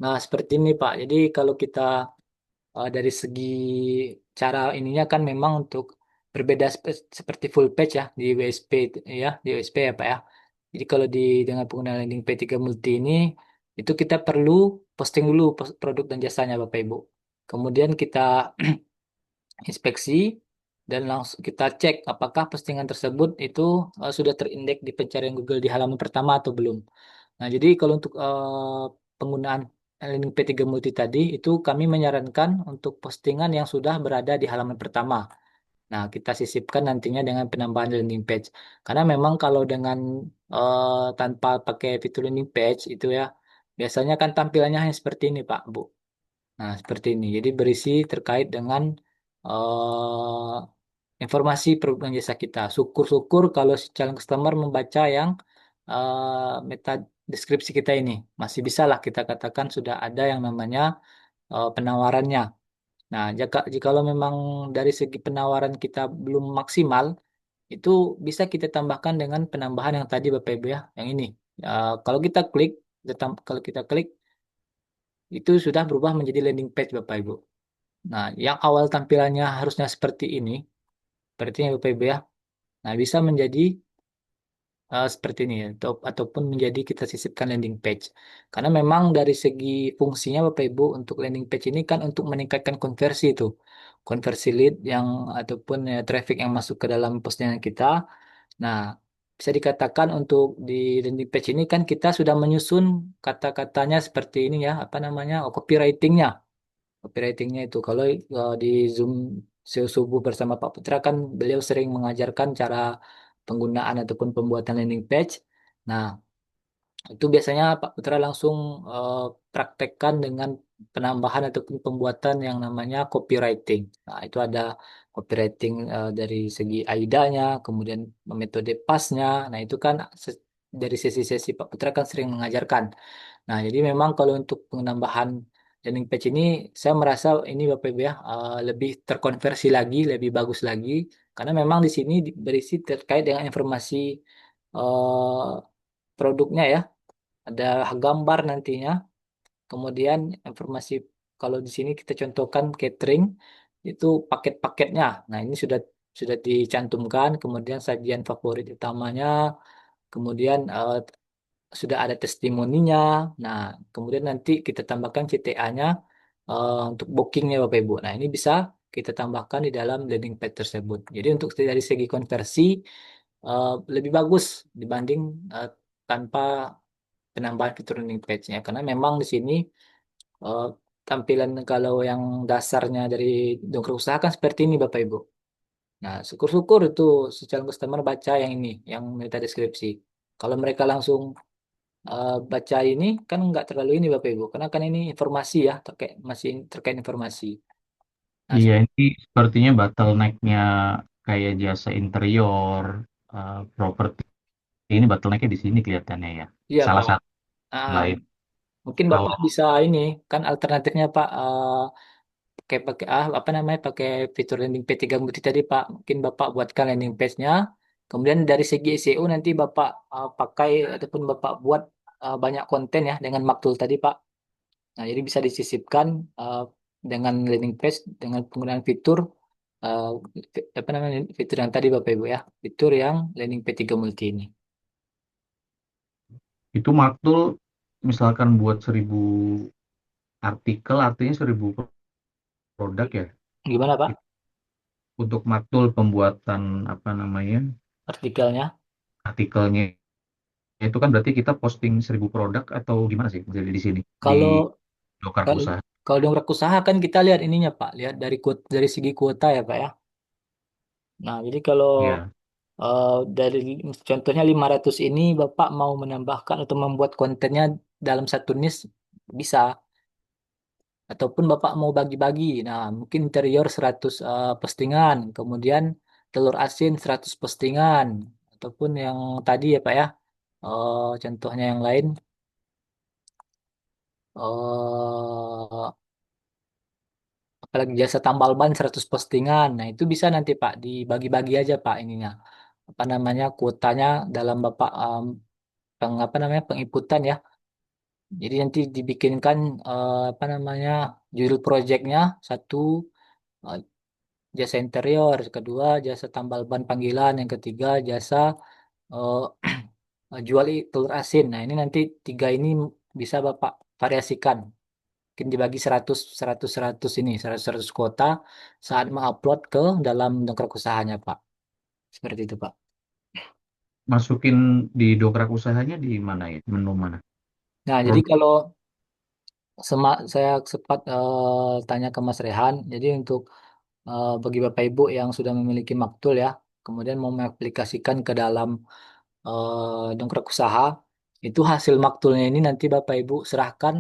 Nah seperti ini Pak, jadi kalau kita dari segi cara ininya kan memang untuk berbeda seperti full page ya di WSP ya di WSP ya Pak ya. Jadi kalau dengan penggunaan landing page 3 multi ini itu kita perlu posting dulu produk dan jasanya Bapak Ibu. Kemudian kita inspeksi dan langsung kita cek apakah postingan tersebut itu sudah terindeks di pencarian Google di halaman pertama atau belum. Nah, jadi kalau untuk penggunaan landing page 3 multi tadi itu kami menyarankan untuk postingan yang sudah berada di halaman pertama. Nah, kita sisipkan nantinya dengan penambahan landing page. Karena memang kalau dengan tanpa pakai fitur landing page itu ya, biasanya kan tampilannya hanya seperti ini, Pak, Bu. Nah, seperti ini. Jadi berisi terkait dengan informasi produk dan jasa kita. Syukur-syukur kalau si calon customer membaca yang meta deskripsi kita ini. Masih bisa lah kita katakan sudah ada yang namanya penawarannya. Nah, jikalau memang dari segi penawaran kita belum maksimal, itu bisa kita tambahkan dengan penambahan yang tadi Bapak Ibu ya, yang ini. Kalau kita klik, kalau kita klik, itu sudah berubah menjadi landing page Bapak Ibu. Nah, yang awal tampilannya harusnya seperti ini, seperti ini Bapak Ibu ya. Nah, bisa menjadi seperti ini ya, ataupun menjadi kita sisipkan landing page. Karena memang dari segi fungsinya Bapak Ibu untuk landing page ini kan untuk meningkatkan konversi itu. Konversi lead yang ataupun ya, traffic yang masuk ke dalam postingan kita. Nah, bisa dikatakan untuk di landing page ini kan kita sudah menyusun kata-katanya seperti ini ya, apa namanya, copywritingnya. Copywritingnya itu kalau di Zoom subuh bersama Pak Putra kan beliau sering mengajarkan cara penggunaan ataupun pembuatan landing page. Nah, itu biasanya Pak Putra langsung eh, praktekkan dengan penambahan ataupun pembuatan yang namanya copywriting. Nah, itu ada copywriting dari segi AIDA-nya, kemudian metode pasnya. Nah, itu kan dari sesi-sesi Pak Putra kan sering mengajarkan. Nah, jadi memang kalau untuk penambahan landing page ini saya merasa ini Bapak Ibu ya lebih terkonversi lagi, lebih bagus lagi karena memang di sini berisi terkait dengan informasi eh, produknya ya. Ada gambar nantinya. Kemudian informasi kalau di sini kita contohkan catering itu paket-paketnya. Nah, ini sudah dicantumkan, kemudian sajian favorit utamanya, kemudian sudah ada testimoninya. Nah, kemudian nanti kita tambahkan CTA-nya untuk bookingnya Bapak Ibu. Nah, ini bisa kita tambahkan di dalam landing page tersebut. Jadi untuk dari segi konversi lebih bagus dibanding eh, tanpa penambahan fitur landing page-nya. Karena memang di sini eh, tampilan kalau yang dasarnya dari dongkrak usaha kan seperti ini Bapak Ibu. Nah, syukur-syukur itu si calon customer baca yang ini, yang meta deskripsi. Kalau mereka langsung baca ini kan nggak terlalu ini Bapak Ibu, karena kan ini informasi ya terkait masih terkait informasi. Nah, Iya, ini sepertinya bottleneck-nya kayak jasa interior, properti ini bottleneck-nya di sini kelihatannya ya. iya Salah Pak. satu Ah, lain. mungkin Kalau Bapak bisa ini kan alternatifnya Pak pakai pakai apa namanya pakai fitur landing page 3 butir tadi Pak. Mungkin Bapak buatkan landing page-nya. Kemudian dari segi SEO nanti Bapak pakai ataupun Bapak buat banyak konten ya dengan Maktul tadi Pak. Nah, jadi bisa disisipkan uh, dengan landing page dengan penggunaan fitur uh, apa namanya fitur yang tadi Bapak Ibu ya, fitur yang landing page 3 multi ini. itu Maktul misalkan buat 1.000 artikel, artinya 1.000 produk ya. Gimana Pak Untuk Maktul pembuatan apa namanya artikelnya? artikelnya itu kan berarti kita posting 1.000 produk atau gimana sih jadi di sini di Kalau Dokar kalau Usaha. kalau dongkrak usaha kan kita lihat ininya Pak, lihat dari dari segi kuota ya Pak ya. Nah, jadi kalau Iya. dari contohnya 500 ini Bapak mau menambahkan atau membuat kontennya dalam satu niche bisa. Ataupun Bapak mau bagi-bagi. Nah, mungkin interior 100 postingan, kemudian telur asin 100 postingan, ataupun yang tadi ya Pak ya, contohnya yang lain, eh apalagi jasa tambal ban 100 postingan. Nah, itu bisa nanti Pak dibagi-bagi aja Pak ininya. Apa namanya kuotanya dalam Bapak apa namanya penginputan ya. Jadi nanti dibikinkan apa namanya judul projectnya satu, eh, jasa interior, kedua jasa tambal ban panggilan, yang ketiga jasa eh, jual telur asin. Nah, ini nanti tiga ini bisa Bapak variasikan. Mungkin dibagi 100 100 100 ini, 100 100 kuota saat mengupload ke dalam dongkrak usahanya, Pak. Seperti itu, Pak. Masukin di Dokrak Usahanya di mana ya? Menu mana? Nah, jadi Produk. kalau saya sempat tanya ke Mas Rehan, jadi untuk bagi Bapak Ibu yang sudah memiliki Maktul ya, kemudian mau mengaplikasikan ke dalam dongkrak usaha itu hasil maktulnya ini nanti Bapak Ibu serahkan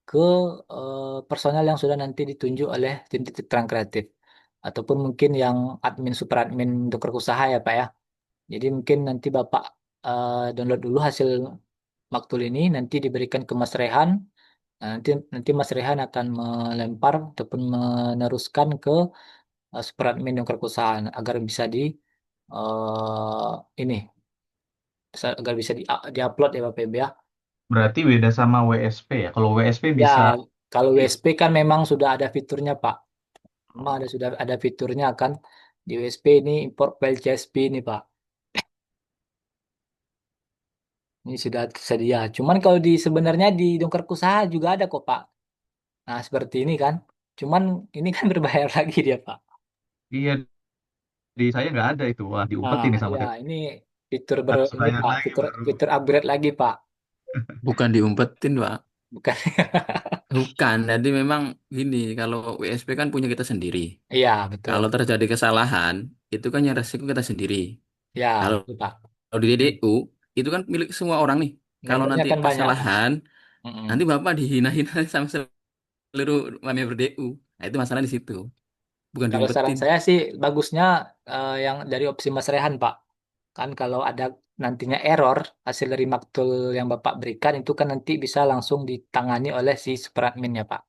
ke personel yang sudah nanti ditunjuk oleh tim titik terang kreatif ataupun mungkin yang admin super admin dongkrak usaha ya Pak ya. Jadi mungkin nanti Bapak download dulu hasil maktul ini nanti diberikan ke Mas Rehan. Nah, nanti nanti Mas Rehan akan melempar ataupun meneruskan ke super admin dongkrak usaha agar bisa di ini agar bisa diupload ya Bapak Ibu ya. Berarti beda sama WSP ya. Kalau WSP Ya, bisa kalau di WSP kan memang sudah ada fiturnya Pak. Memang sudah ada fiturnya kan. Di WSP ini import file CSV ini Pak. Ini sudah tersedia. Cuman kalau di sebenarnya di Dongkrak Usaha juga ada kok Pak. Nah, seperti ini kan. Cuman ini kan berbayar lagi dia Pak. iya di saya nggak ada itu. Wah, Nah, diumpetin nih sama ya kita. ini Harus ini bayar Pak, lagi fitur baru. fitur upgrade lagi Pak. Bukan diumpetin, Pak. Bukan. Bukan. Jadi memang gini, kalau WSP kan punya kita sendiri. Iya, betul. Kalau terjadi kesalahan, itu kan yang resiko kita sendiri. Ya, Kalau betul Pak. di DDU, itu kan milik semua orang nih. Kalau Membernya nanti kan banyak Pak. kesalahan, Mm-mm. nanti Bapak dihina-hina sama seluruh member DU. Nah, itu masalah di situ. Bukan Kalau saran diumpetin. saya sih bagusnya yang dari opsi Mas Rehan, Pak. Kan kalau ada nantinya error hasil dari maktul yang Bapak berikan itu kan nanti bisa langsung ditangani oleh si superadmin ya, Pak.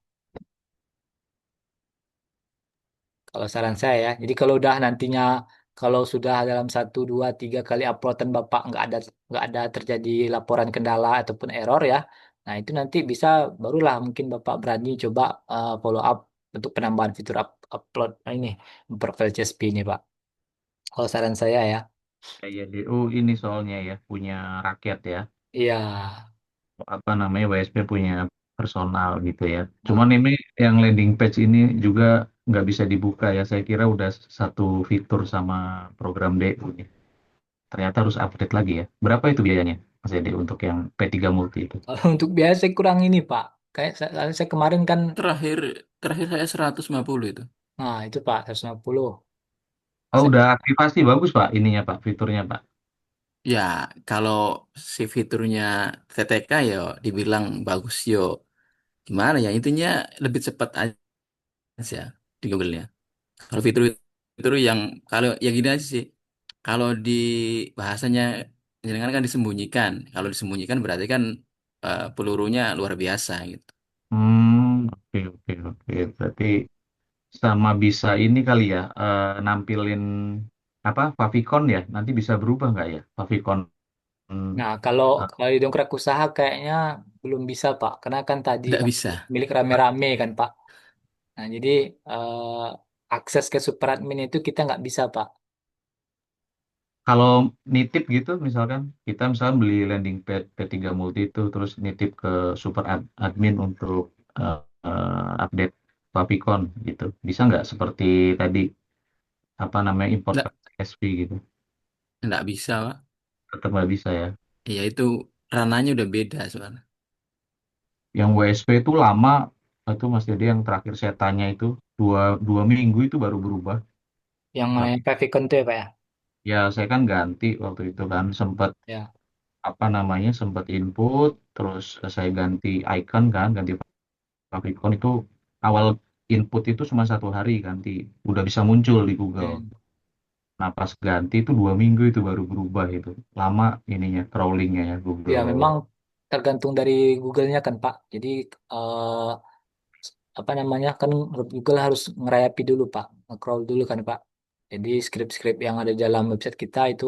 Kalau saran saya ya. Jadi kalau udah nantinya kalau sudah dalam satu dua tiga kali uploadan Bapak nggak ada terjadi laporan kendala ataupun error ya. Nah itu nanti bisa barulah mungkin Bapak berani coba follow up untuk penambahan fitur upload ini profil CSP ini Pak. Kalau saran saya ya. Kayak DO ini soalnya ya punya rakyat ya, Iya. apa namanya WSP punya personal gitu ya. Nah, Cuman ini yang landing page ini juga nggak bisa dibuka ya. Saya kira udah satu fitur sama program DU nih. Ternyata harus update lagi ya. Berapa itu biayanya, Mas Ede, untuk yang P3 Multi itu? kalau untuk biaya saya kurang ini Pak. Kayak saya kemarin kan, Terakhir terakhir saya 150 itu. nah itu Pak 150. Oh, Saya, udah aktivasi bagus Pak ininya Pak, fiturnya Pak. Ya, kalau si fiturnya TTK ya dibilang bagus yo. Gimana ya? Intinya lebih cepat aja di Google-nya. Kalau fitur fitur yang kalau yang gini aja sih. Kalau di bahasanya jangan kan disembunyikan. Kalau disembunyikan berarti kan pelurunya luar biasa gitu. Oke oke oke. Berarti sama bisa ini kali ya, nampilin apa favicon ya? Nanti bisa berubah nggak ya favicon? nah kalau eh, kalau di dongkrak usaha kayaknya belum bisa Pak, karena kan tadi Tidak kan bisa. milik rame-rame kan Pak. Nah jadi akses ke superadmin itu kita nggak bisa Pak. Kalau nitip gitu, misalkan kita misalkan beli landing page P3 Multi itu, terus nitip ke super admin untuk update favicon gitu. Bisa nggak seperti tadi apa namanya import Tidak, pakai SP gitu? tidak bisa, Pak. Tetap nggak bisa ya. Ya itu rananya udah beda soalnya. Yang WSP itu lama, itu Mas Dede yang terakhir saya tanya itu dua minggu itu baru berubah. Yang Ap- Favicon itu ya Pak ya. Ya saya kan ganti waktu itu kan sempat Ya, apa namanya sempat input, terus saya ganti icon kan, ganti favicon itu awal input itu cuma 1 hari ganti, udah bisa muncul di Google. hmm. Nah pas ganti itu 2 minggu itu baru berubah itu, lama ininya crawlingnya ya Ya Google. memang tergantung dari Google-nya kan Pak. Jadi eh, apa namanya kan Google harus ngerayapi dulu Pak, nge-crawl dulu kan Pak. Jadi script-script yang ada dalam website kita itu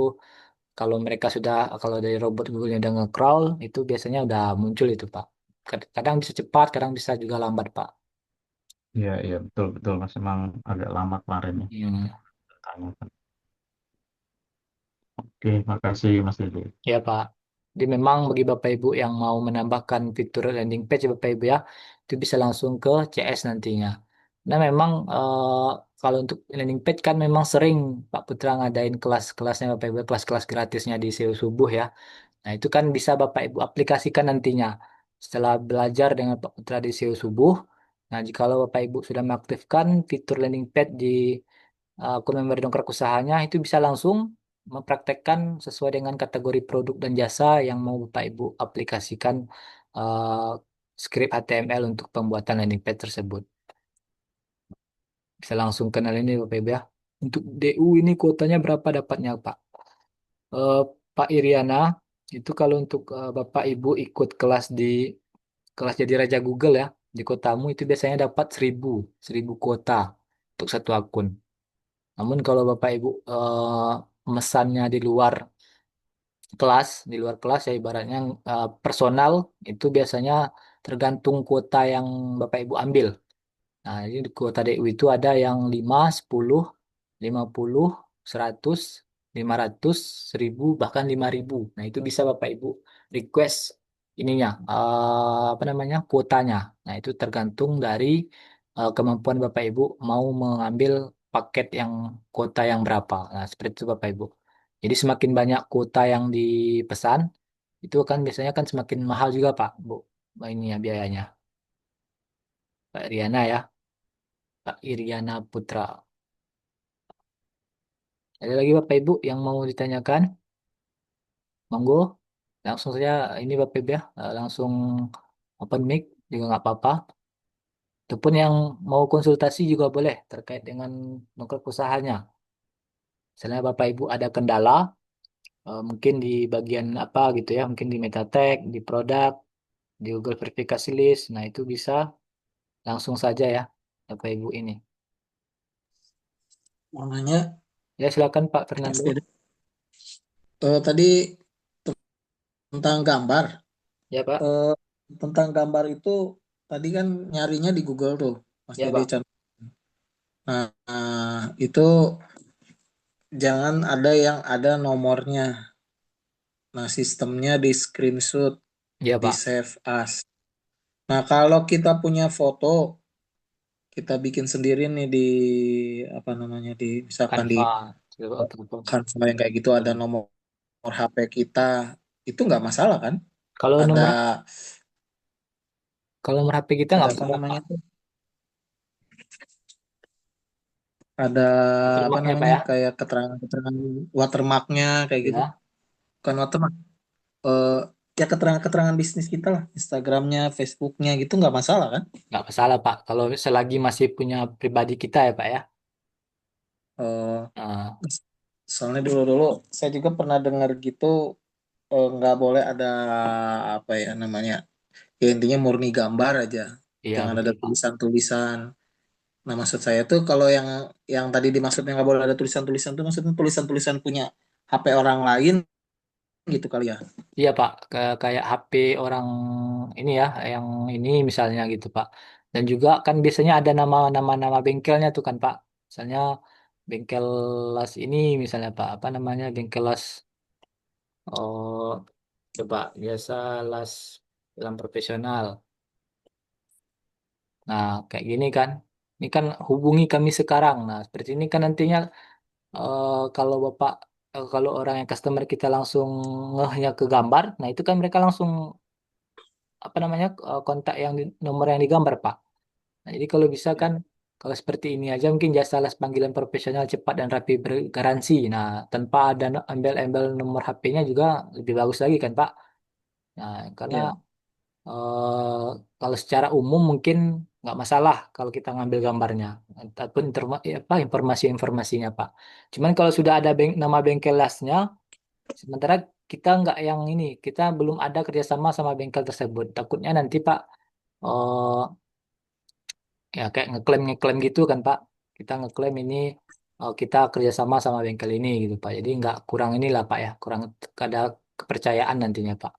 kalau mereka sudah kalau dari robot Google-nya udah nge-crawl itu biasanya udah muncul itu Pak. Kadang bisa cepat, kadang bisa juga lambat Pak. Iya iya betul betul Mas, emang agak lama kemarin ya. Hmm. Tanyakan. Oke, makasih Mas Dede. Ya Pak. Jadi memang bagi Bapak Ibu yang mau menambahkan fitur landing page Bapak Ibu ya, itu bisa langsung ke CS nantinya. Nah memang kalau untuk landing page kan memang sering Pak Putra ngadain kelas-kelasnya Bapak Ibu, kelas-kelas gratisnya di SEO Subuh ya. Nah itu kan bisa Bapak Ibu aplikasikan nantinya. Setelah belajar dengan Pak Putra di SEO Subuh, nah jikalau Bapak Ibu sudah mengaktifkan fitur landing page di akun member dongkrak usahanya itu bisa langsung mempraktekkan sesuai dengan kategori produk dan jasa yang mau Bapak Ibu aplikasikan uh, script HTML untuk pembuatan landing page tersebut. Bisa langsung kenal ini Bapak Ibu ya. Untuk DU ini kuotanya berapa dapatnya Pak? Eh, Pak Iriana, itu kalau untuk Bapak Ibu ikut kelas jadi Raja Google ya di kotamu itu biasanya dapat 1000 kuota untuk satu akun. Namun kalau Bapak Ibu mesannya di luar kelas ya ibaratnya personal itu biasanya tergantung kuota yang Bapak Ibu ambil. Nah, ini di kuota DU itu ada yang 5, 10, 50, 100, 500, 1000, bahkan 5000. Nah, itu bisa Bapak Ibu request ininya, apa namanya, kuotanya. Nah, itu tergantung dari kemampuan Bapak Ibu mau mengambil paket yang kuota yang berapa. Nah, seperti itu Bapak Ibu. Jadi semakin banyak kuota yang dipesan, itu kan biasanya kan semakin mahal juga Pak, Bu. Ini ya biayanya. Pak Riana ya, Pak Iriana Putra. Ada lagi Bapak Ibu yang mau ditanyakan? Monggo, langsung saja ini Bapak Ibu ya, langsung open mic juga nggak apa-apa. Ataupun yang mau konsultasi juga boleh terkait dengan dongkrak usahanya. Misalnya Bapak Ibu ada kendala, mungkin di bagian apa gitu ya, mungkin di meta tag, di produk, di Google verifikasi list. Nah itu bisa langsung saja ya Bapak Ibu ini. Namanya Ya, silakan Pak Mas Fernando. Dede. Tadi tentang gambar. Ya, Pak. Eh, Tentang gambar itu tadi kan nyarinya di Google tuh, Mas Ya, Dede. Pak. Itu jangan ada yang ada nomornya. Nah, sistemnya di screenshot, Ya, di Pak. save as. Nah, kalau kita punya foto, kita bikin sendiri nih di apa namanya di misalkan di Canva. Coba untuk Canva yang kayak gitu ada nomor HP kita, itu nggak masalah kan? kalau Ada nomor HP kita ada nggak apa masalah, Pak. namanya tuh? Ada apa Watermark-nya, Pak namanya ya. kayak keterangan-keterangan watermarknya kayak gitu. Ya, Bukan watermark, eh ya keterangan-keterangan bisnis kita lah, Instagramnya, Facebooknya gitu nggak masalah kan? nggak masalah, Pak. Kalau selagi masih punya pribadi kita ya, Pak ya. Eh, Nah, Soalnya dulu-dulu saya juga pernah dengar gitu, nggak boleh ada apa ya namanya, ya intinya murni gambar aja, iya jangan ada betul, Pak. tulisan-tulisan. Nah maksud saya tuh kalau yang tadi dimaksudnya nggak boleh ada tulisan-tulisan tuh maksudnya tulisan-tulisan punya HP orang lain gitu kali ya. Iya, Pak. Kayak HP orang ini ya, yang ini misalnya gitu, Pak. Dan juga kan biasanya ada nama bengkelnya tuh kan, Pak. Misalnya bengkel las ini misalnya, Pak. Apa namanya? Bengkel las, oh, coba biasa las film profesional. Nah, kayak gini kan. Ini kan hubungi kami sekarang. Nah, seperti ini kan nantinya, kalau Bapak, kalau orang yang customer kita langsung ngehnya ke gambar, nah itu kan mereka langsung apa namanya, kontak nomor yang digambar, Pak. Nah, jadi kalau bisa kan, kalau seperti ini aja mungkin jasa las panggilan profesional cepat dan rapi bergaransi. Nah, tanpa ada embel-embel nomor HP-nya juga lebih bagus lagi kan, Pak. Nah, karena Iya. eh, kalau secara umum mungkin nggak masalah kalau kita ngambil gambarnya ataupun apa informasi-informasinya, Pak. Cuman kalau sudah ada nama bengkel lasnya, sementara kita nggak yang ini, kita belum ada kerjasama sama bengkel tersebut. Takutnya nanti, Pak, eh ya kayak ngeklaim gitu kan, Pak. Kita ngeklaim ini, kita kerjasama sama bengkel ini gitu, Pak. Jadi nggak kurang inilah, Pak ya, kurang ada kepercayaan nantinya, Pak.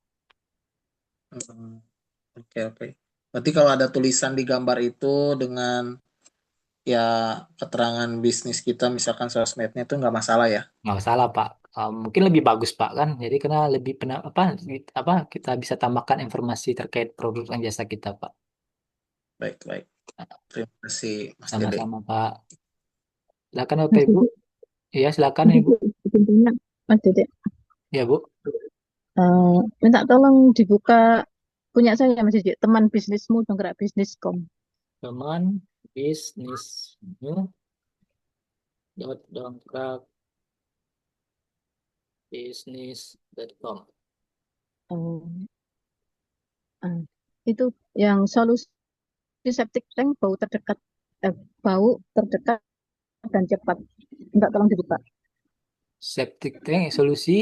Hmm, oke oke. Berarti kalau ada tulisan di gambar itu dengan ya keterangan bisnis kita misalkan sosmednya itu nggak masalah ya. Nggak salah, Pak. Mungkin lebih bagus, Pak, kan. Jadi karena lebih apa kita bisa tambahkan informasi terkait produk dan jasa kita, Pak. Baik baik. Terima kasih Mas Dede. Sama-sama, Pak. Silakan Bapak Mas Ibu. Dede, Iya, silakan Mas Ibu. Dede, izin tanya, Mas Dede, Ya, Bu. minta tolong dibuka punya saya, Mas Dede, teman bisnismu dongkrak bisniskom. Teman bisnismu dot dongkrak bisnis.com. Eh, eh, itu yang solusi septic tank eh, bau terdekat dan cepat. Minta tolong dibuka. Septic tank solusi.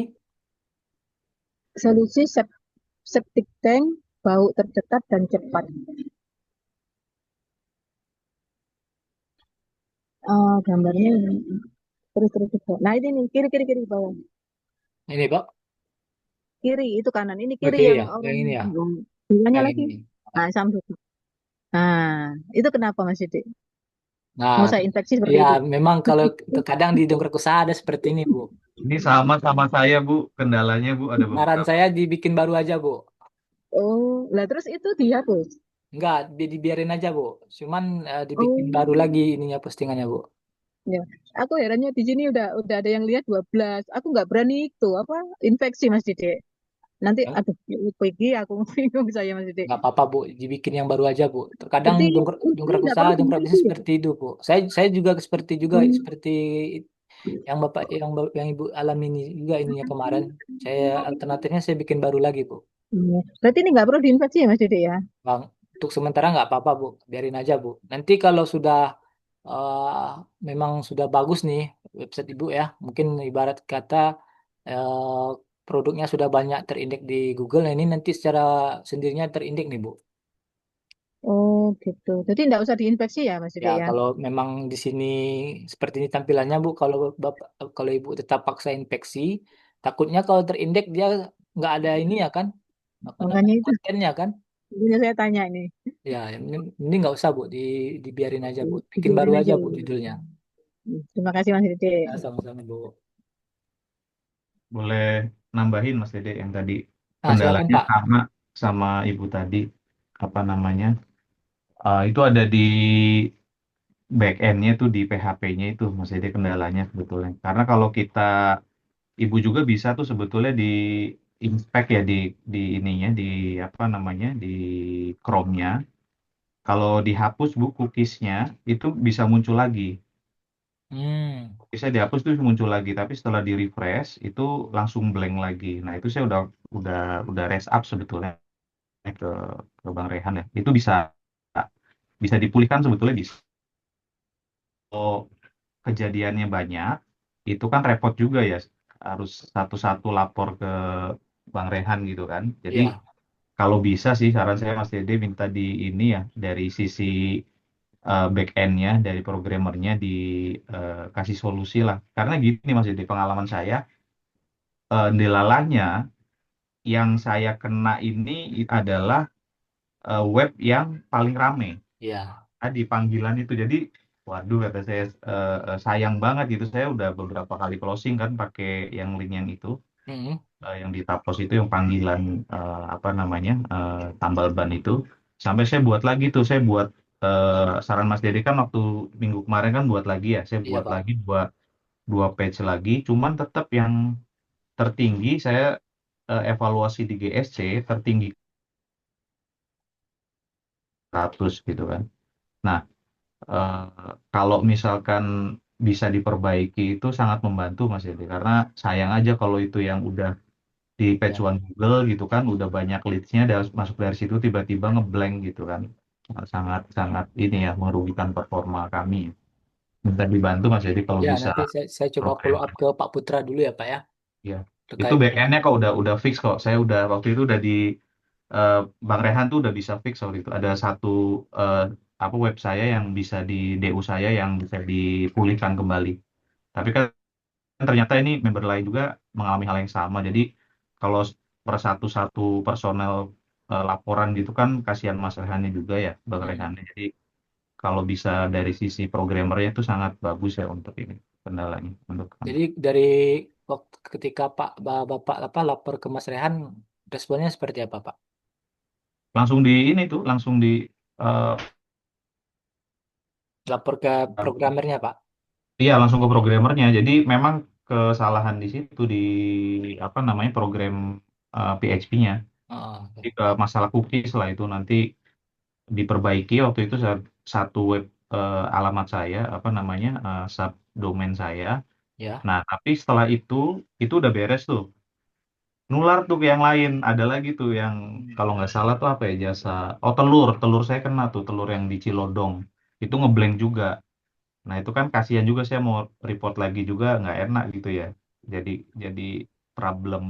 Solusi septic tank bau terdekat dan cepat. Gambarnya terus terus ke bawah. Nah ini nih kiri kiri kiri ke bawah. Ini, Pak. Kiri itu kanan. Ini Oh, kiri kiri yang ya. orang Yang ini ya. bawahnya Yang lagi. ini. Nah, sama. Nah, itu kenapa Mas Dede? Nah, Mau saya infeksi seperti ya itu. memang kalau terkadang di dongkrak usaha ada seperti ini, Bu. Ini sama sama saya, Bu. Kendalanya, Bu, ada Saran beberapa. saya dibikin baru aja, Bu. Oh, lah terus itu dihapus. Enggak, dibiarin aja, Bu. Cuman dibikin baru Oh, lagi ininya postingannya, Bu. ya. Aku herannya di sini udah ada yang lihat 12. Aku nggak berani itu apa infeksi Mas Dede. Nanti Ya, aduh pergi aku bingung saya Mas Dede. nggak apa-apa, Bu. Dibikin yang baru aja, Bu. Terkadang Berarti dongkrak, ini dongkrak nggak usaha, perlu dongkrak diinfeksi bisnis ya? seperti itu, Bu. Saya juga Hmm. seperti yang yang Ibu alami ini juga ininya kemarin. Saya alternatifnya saya bikin baru lagi, Bu. Iya. Berarti ini nggak perlu diinfeksi ya Mas Dede ya? Bang, untuk sementara nggak apa-apa, Bu. Biarin aja, Bu. Nanti kalau sudah, eh, memang sudah bagus nih website Ibu ya, mungkin ibarat kata, eh, produknya sudah banyak terindeks di Google. Nah, ini nanti secara sendirinya terindeks nih, Bu. Oh gitu. Jadi nggak usah diinfeksi ya Mas Ya, Dede ya? kalau memang di sini seperti ini tampilannya Bu, kalau Ibu tetap paksa infeksi, takutnya kalau terindeks dia nggak ada ini ya kan, apa Makanya namanya itu kontennya kan? sebenarnya saya tanya ini. Ya, ini nggak usah Bu, dibiarin aja Bu, bikin baru Dibiarin aja aja. Bu judulnya. Terima kasih Mas Dede. Ya, sama-sama Bu. Boleh nambahin Mas Dede yang tadi Nah, silakan kendalanya Pak. sama sama Ibu tadi apa namanya? Itu ada di back end-nya tuh di PHP-nya itu Mas Dede kendalanya sebetulnya. Karena kalau kita Ibu juga bisa tuh sebetulnya di inspect ya di ininya di apa namanya di Chrome-nya. Kalau dihapus Bu cookies-nya itu bisa muncul lagi. Hmm, Bisa dihapus tuh muncul lagi, tapi setelah di refresh itu langsung blank lagi. Nah, itu saya udah udah rest up sebetulnya ke ke Bang Rehan ya. Itu bisa bisa dipulihkan sebetulnya bisa. Kalau kejadiannya banyak, itu kan repot juga ya. Harus satu-satu lapor ke Bang Rehan gitu kan. Jadi ya. kalau bisa sih saran saya Mas Dede minta di ini ya dari sisi back end-nya dari programmernya dikasih solusi lah. Karena gini Mas Dede, pengalaman saya delalanya yang saya kena ini adalah web yang paling rame. Ya. Di panggilan itu. Jadi, waduh kata saya sayang banget gitu. Saya udah beberapa kali closing kan pakai yang link yang itu, Hmm. yang di Tapos itu yang panggilan apa namanya tambal ban itu. Sampai saya buat lagi tuh, saya buat saran Mas Dedi kan waktu minggu kemarin kan buat lagi ya. Saya Iya buat Pak. lagi dua dua page lagi. Cuman tetap yang tertinggi saya evaluasi di GSC tertinggi 100 gitu kan. Nah, kalau misalkan bisa diperbaiki itu sangat membantu Mas Yedi. Karena sayang aja kalau itu yang udah di page Ya. one Google gitu kan, udah banyak leads-nya masuk dari situ tiba-tiba ngeblank gitu kan. Sangat sangat ini ya merugikan performa kami. Minta dibantu Mas Yedi kalau Ya, bisa nanti saya coba program. follow up ke Pak Putra dulu ya Pak ya, Ya, itu terkait back ini. end-nya kok udah fix kok. Saya udah waktu itu udah di eh, Bang Rehan tuh udah bisa fix waktu itu. Ada satu eh, apa web saya yang bisa di DU saya yang bisa dipulihkan kembali. Tapi kan ternyata ini member lain juga mengalami hal yang sama. Jadi kalau per satu-satu personel laporan gitu kan kasihan Mas Rehannya juga ya, Bang Hmm. Rehannya. Jadi kalau bisa dari sisi programmernya itu sangat bagus ya untuk ini kendalanya untuk kami. Jadi dari waktu ketika Bapak apa lapor ke Mas Rehan, responnya seperti apa Pak? Langsung di ini tuh langsung di eh, Lapor ke programmernya Pak. iya langsung ke programmernya. Jadi memang kesalahan di situ di apa namanya program PHP-nya. Oh, Jadi oke. ke masalah cookies lah itu nanti diperbaiki waktu itu satu web alamat saya apa namanya subdomain saya. Ya. Nah, tapi setelah itu udah beres tuh. Nular tuh ke yang lain. Ada lagi tuh yang kalau nggak salah tuh apa ya jasa. Oh telur, telur saya kena tuh telur yang di Cilodong. Itu ngeblank juga. Nah, itu kan kasihan juga saya mau report lagi juga nggak enak gitu ya. Jadi jadi problem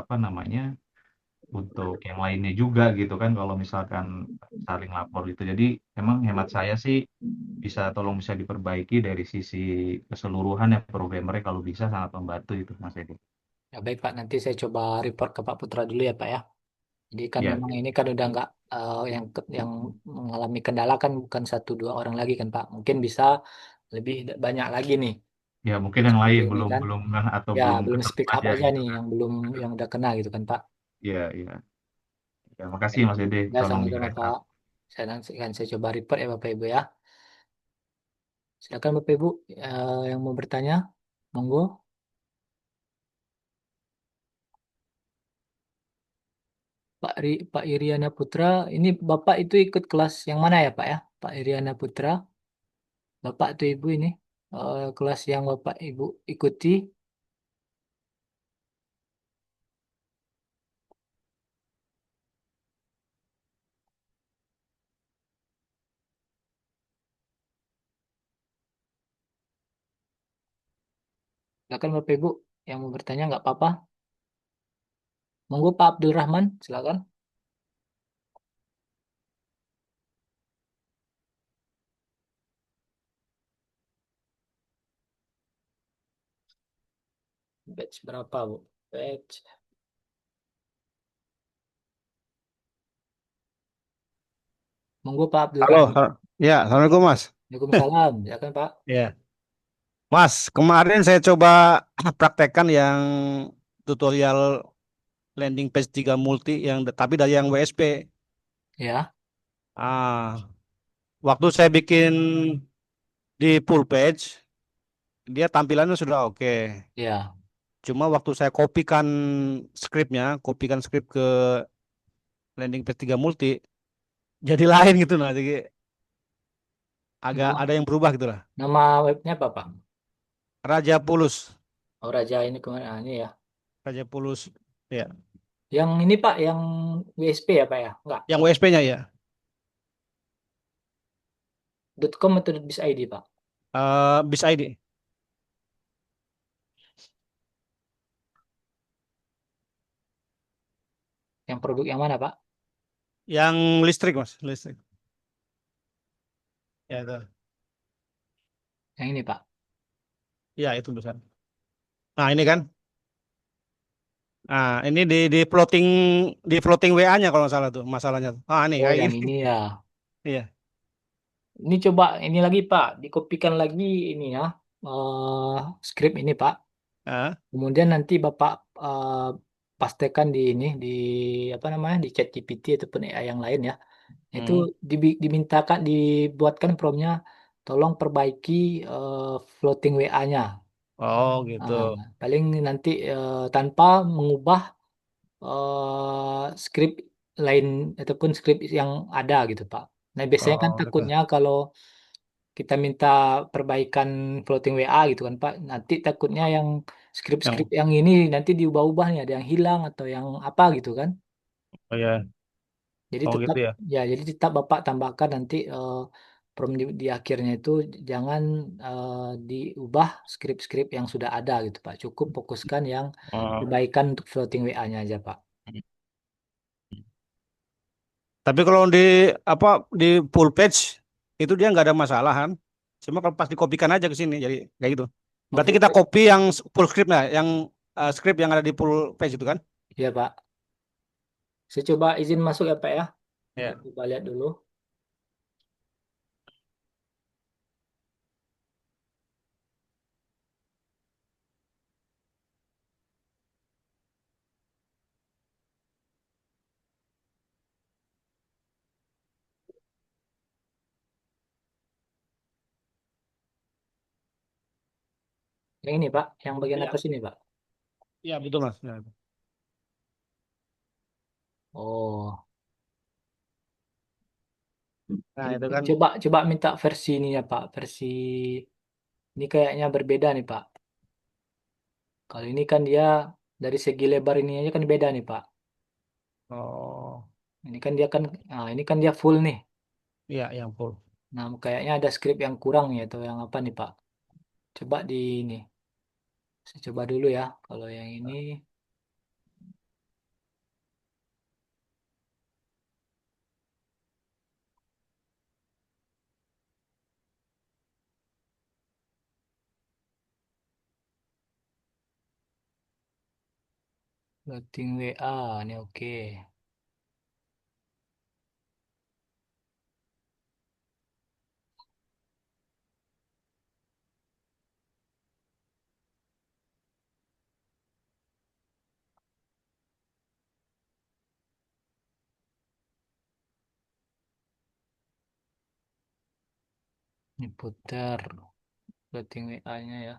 apa namanya untuk yang lainnya juga gitu kan kalau misalkan saling lapor gitu. Jadi emang hemat saya sih tolong bisa diperbaiki dari sisi keseluruhan ya programmernya kalau bisa sangat membantu itu Mas Edi. Ya baik Pak, nanti saya coba report ke Pak Putra dulu ya Pak ya. Jadi kan Ya, memang ini kan udah nggak yang mengalami kendala kan bukan satu dua orang lagi kan Pak. Mungkin bisa lebih banyak lagi nih ya mungkin yang yang seperti lain ini belum kan. belum ngeh atau Ya belum belum ketemu speak up aja aja gitu. nih yang udah kena gitu kan Pak. Iya, iya. Ya, makasih Baik. Mas Ede Ya tolong di sama-sama Pak. Saya coba report ya Bapak Ibu ya. Silakan Bapak Ibu yang mau bertanya, monggo. Pak Iriana Putra, ini Bapak itu ikut kelas yang mana ya Pak ya? Pak Iriana Putra, Bapak atau Ibu ini kelas yang Bapak Ibu ikuti. Silakan Bapak Ibu yang mau bertanya nggak apa-apa. Monggo Pak Abdul Rahman, silakan. Batch berapa, Bu? Batch. Monggo Pak Abdul Halo, Rahim. ya, Assalamualaikum Mas. Waalaikumsalam. Ya kan Pak? Ya, Mas, kemarin saya coba praktekkan yang tutorial landing page 3 multi tapi dari yang WSP. Ya, Ah, waktu saya bikin di full page, dia tampilannya sudah oke. ya. Cuma waktu saya kopikan skrip ke landing page 3 multi, jadi lain gitu nah. Jadi agak Nama, ada yang berubah gitu lah. nama webnya apa Pak? Raja Pulus, Oh, Raja ini kemarin ini ya. Raja Pulus. Ya, Yang ini Pak, yang WSP ya Pak ya? Enggak. yang WSP-nya ya. .com atau .biz ID Pak? Bis ID. Yang produk yang mana Pak? Yang listrik, Mas, listrik. Ya itu. Yang ini Pak. Ya itu besar. Nah, ini kan. Nah, ini di floating WA-nya kalau nggak salah tuh masalahnya. Ah, ini Oh, kayak yang gini. ini ya. Iya. Ini coba ini lagi Pak, dikopikan lagi ini ya. Skrip ini Pak. Ah, Kemudian nanti Bapak pastekan di ini di apa namanya di ChatGPT ataupun AI yang lain ya. Itu hmm. dimintakan dibuatkan promptnya tolong perbaiki floating WA-nya. Oh, gitu. Nah, paling nanti tanpa mengubah skrip lain ataupun skrip yang ada gitu Pak. Nah, biasanya kan Oh, gitu. takutnya kalau kita minta perbaikan floating WA gitu kan Pak. Nanti takutnya yang skrip-skrip Yang yang ini nanti diubah-ubah nih, ada yang hilang atau yang apa gitu kan. oh ya. Jadi Oh, tetap gitu ya. ya, jadi tetap Bapak tambahkan nanti prompt di akhirnya itu jangan diubah skrip-skrip yang sudah ada gitu Pak. Cukup fokuskan yang Oh. perbaikan untuk floating WA-nya aja Pak. Tapi kalau apa di full page itu dia nggak ada masalah kan. Cuma kalau pas dikopikan aja ke sini jadi kayak gitu. Oh, Berarti full kita page. copy yang full script lah, yang script yang ada di full page itu kan. Ya Pak. Saya coba izin masuk ya Pak ya. Saya Ya. coba lihat dulu. Yang ini Pak, yang bagian Iya, atas ini Pak. iya betul Mas. Ya. Oh, Nah, itu kan. coba coba minta versi ini ya Pak. Versi ini kayaknya berbeda nih Pak. Kalau ini kan dia dari segi lebar ini aja kan beda nih Pak. Oh, Ini kan dia kan, nah ini kan dia full nih. iya yang full. Nah, kayaknya ada skrip yang kurang ya atau yang apa nih Pak? Coba di ini. Saya coba dulu ya. Kalau yang loading WA, ini oke. Ini putar loading WA-nya ya.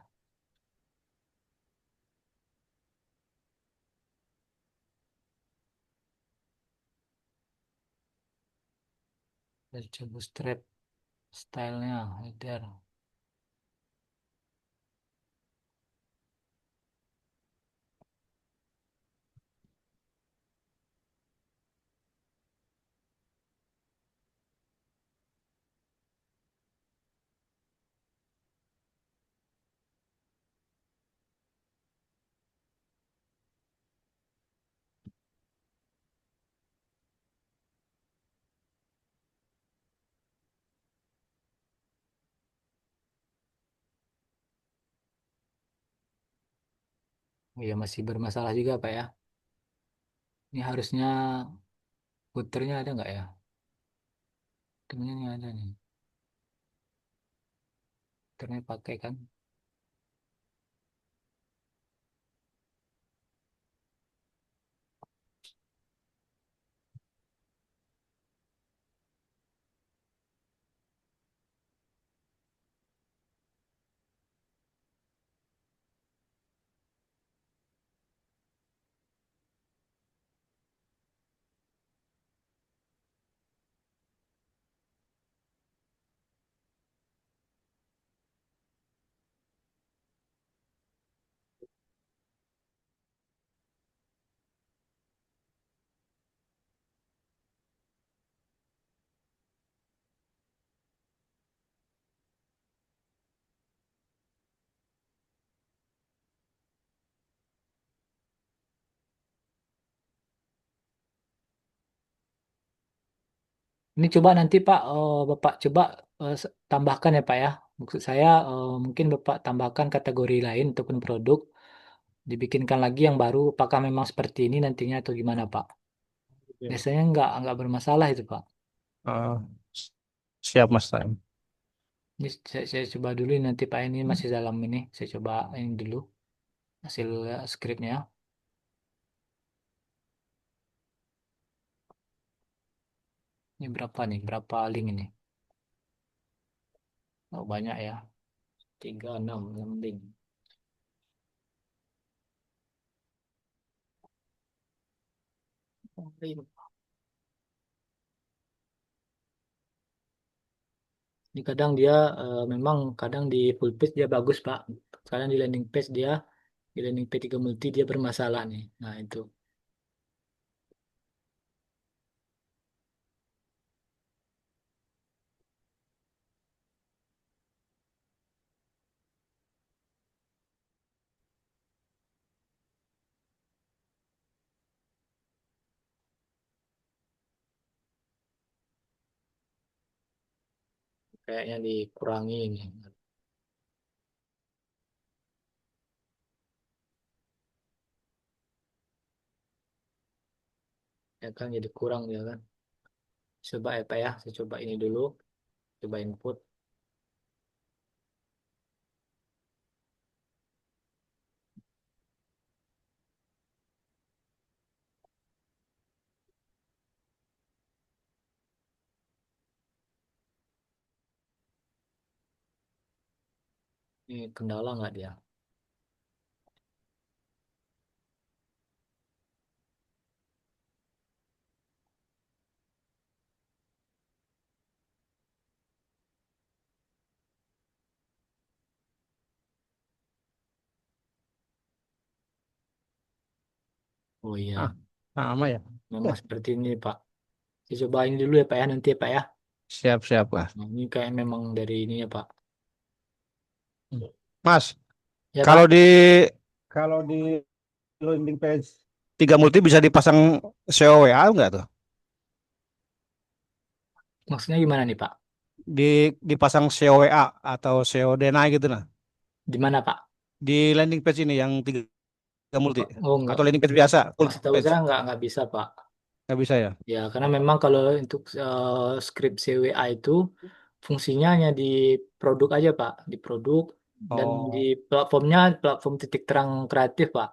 Baca bootstrap stylenya, header. Ya masih bermasalah juga Pak ya. Ini harusnya puternya ada nggak ya? Puternya ini ada nih. Puternya pakai kan? Ini coba nanti Pak, Bapak coba tambahkan ya Pak ya. Maksud saya mungkin Bapak tambahkan kategori lain ataupun produk, dibikinkan lagi yang baru. Apakah memang seperti ini nantinya atau gimana Pak? Oke. Biasanya nggak bermasalah itu Pak. Eh, siap Mas Taim. Ini saya coba dulu nanti Pak, ini masih dalam ini. Saya coba ini dulu hasil skripnya. Ini berapa nih? Berapa link ini? Oh, banyak ya. 36 link. Oh, ini kadang dia memang kadang di full page dia bagus Pak. Kadang di landing page dia, di landing page 3 multi dia bermasalah nih. Nah itu kayaknya dikurangi ini. Ya kan jadi kurang dia kan. Coba ya Pak ya, saya coba ini dulu, coba input. Ini kendala nggak dia? Oh Ah, iya, sama ya. memang seperti ini Pak. Saya coba ini dulu ya Pak ya, nanti ya Pak ya. Siap siap Mas. Nah, ini kayak memang dari ini ya Pak. Mas, Ya kalau Pak, di landing page 3 multi bisa dipasang COWA enggak tuh? maksudnya gimana nih Pak? Di dipasang COWA atau CODNA gitu nah. Di mana Pak? Di landing page ini yang 3 multi Oh enggak, atau landing page biasa full masih tahu page saya nggak bisa Pak. nggak bisa ya? Ya, karena memang kalau untuk script CWA itu fungsinya hanya di produk aja, Pak. Di produk dan di Oh, platformnya platform titik terang kreatif, Pak.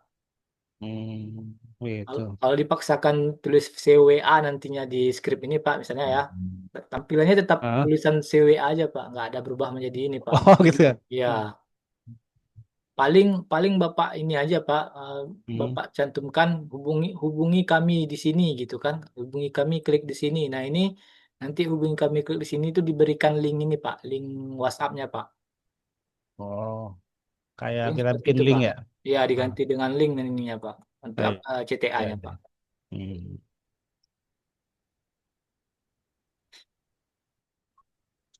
gitu. Kalau dipaksakan tulis CWA nantinya di script ini, Pak, misalnya ya, tampilannya tetap Ah, tulisan CWA aja, Pak. Nggak ada berubah menjadi ini, Pak. oh gitu ya. Ya, paling paling Bapak ini aja, Pak. Hmm. Bapak cantumkan hubungi hubungi kami di sini gitu kan. Hubungi kami klik di sini. Nah, ini nanti hubungi kami klik di sini itu diberikan link ini, Pak. Link WhatsApp-nya, Pak. Oh, kayak Ini kita seperti bikin itu, link Pak. ya. Ya, Ah, diganti dengan link ininya, Pak. Nanti iya, iya, CTA-nya, iya. Pak. Hmm.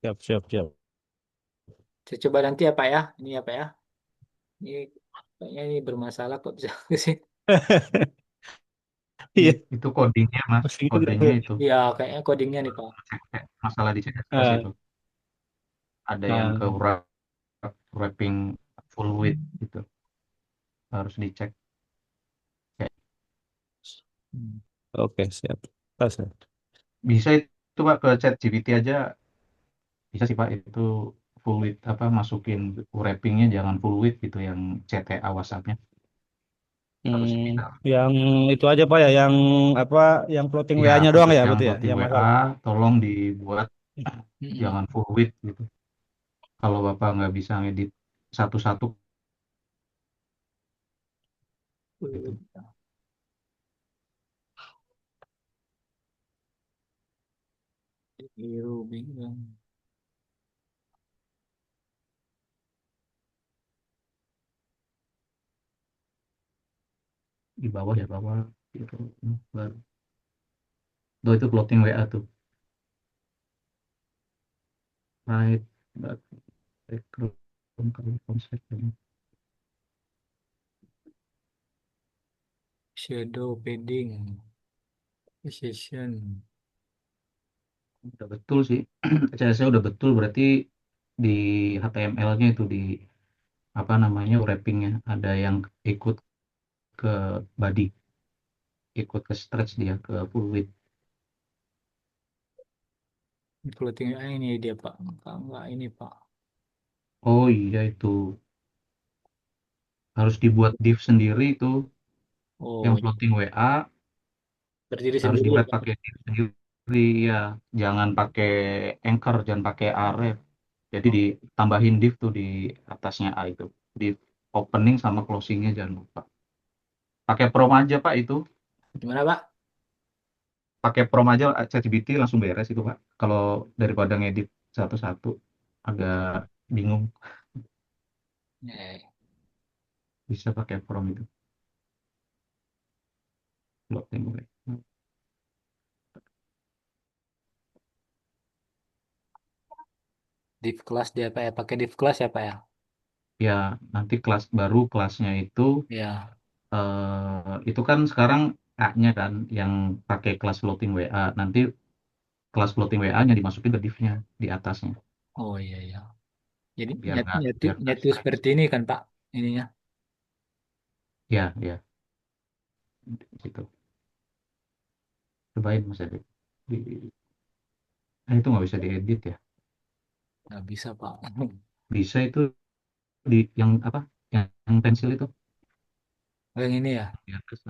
Siap, siap, siap. Saya coba nanti ya, Pak ya. Ini ya, Pak ya. Ini kayaknya ini bermasalah kok bisa sih. Iya, Itu codingnya, Mas. pusing juga. Codingnya itu. Ya, kayaknya codingnya nih, Pak. Masalah di CSS Ah, itu. Ada yang ah. wrapping full width gitu. Harus dicek. Hmm. Oke, siap. Tas, ya. Bisa itu Pak ke chat GPT aja bisa sih Pak itu full width apa masukin wrappingnya jangan full width gitu yang CTA WhatsAppnya harus Hmm, bisa. yang itu aja Pak ya, yang apa, yang floating Ya WA-nya doang khusus ya, yang berarti ya, floating yang WA masalah. tolong dibuat Mm-mm. jangan full width gitu. Kalau Bapak nggak bisa ngedit satu-satu gitu. Biru, bingung. Di bawah ya bawah gitu. Baru. Tuh, itu floating WA tuh. Right. Back, background, color, konsep. Shadow padding, precision. Udah betul sih. CSS udah betul berarti di HTML-nya itu di apa namanya wrappingnya ada yang ikut ke body, ikut ke stretch dia ke full width. Floating ini dia Pak. Enggak ini Pak. Oh iya itu harus dibuat div sendiri itu yang Oh, floating WA berdiri harus sendiri ya dibuat Pak. pakai div sendiri ya. Jangan pakai anchor, jangan pakai array. Jadi Oh, ditambahin div tuh di atasnya A itu. Div opening sama closingnya jangan lupa. Pakai prom aja Pak itu. gimana Pak? Pakai prom aja ChatGPT langsung beres itu Pak. Kalau daripada ngedit satu-satu agak bingung Ya, bisa pakai prom itu. Floating WA. div class dia Pak ya. Pakai div class ya Pak ya. Ya nanti kelas baru kelasnya Ya. itu kan sekarang A-nya kan yang pakai kelas floating WA. Nanti kelas floating WA-nya dimasukin ke div-nya di atasnya Oh iya iya. Jadi biar nyatu, nggak nyatu, biar nggak nyatu stretch. seperti ini kan Pak ininya. Ya ya gitu. Cobain Mas Edi. Itu nggak bisa diedit ya. Nggak bisa Pak. Bisa itu di yang apa? Yang pensil itu Oh, yang ini ya. di atas.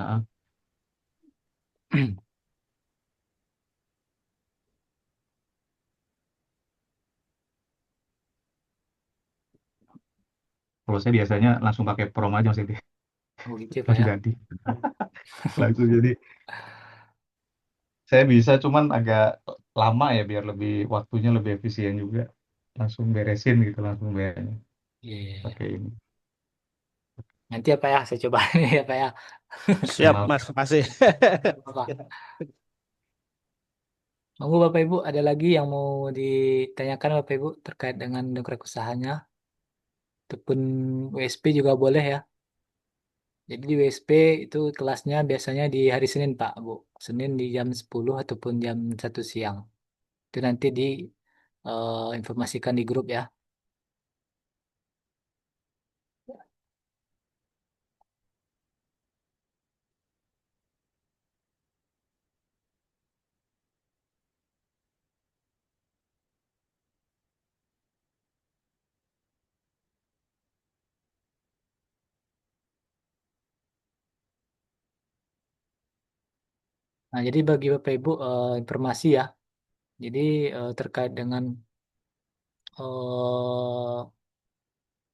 Kalau saya biasanya langsung pakai prom aja Mas Edi. Oh gitu ya Pak Langsung ya. jadi. Langsung jadi. Saya bisa cuman agak lama ya biar lebih waktunya lebih efisien juga. Langsung beresin gitu langsung beresin Iya iya iya. pakai ini. Nanti apa ya? Saya coba ini ya Pak ya. Siap, Maksimal. Mas. Makasih. Apa? Monggo Bapak Ibu, ada lagi yang mau ditanyakan Bapak Ibu terkait dengan dongkrak usahanya ataupun WSP juga boleh ya. Jadi di WSP itu kelasnya biasanya di hari Senin Pak, Bu. Senin di jam 10 ataupun jam 1 siang. Itu nanti informasikan di grup ya. Nah, jadi bagi Bapak Ibu informasi ya. Jadi terkait dengan eh,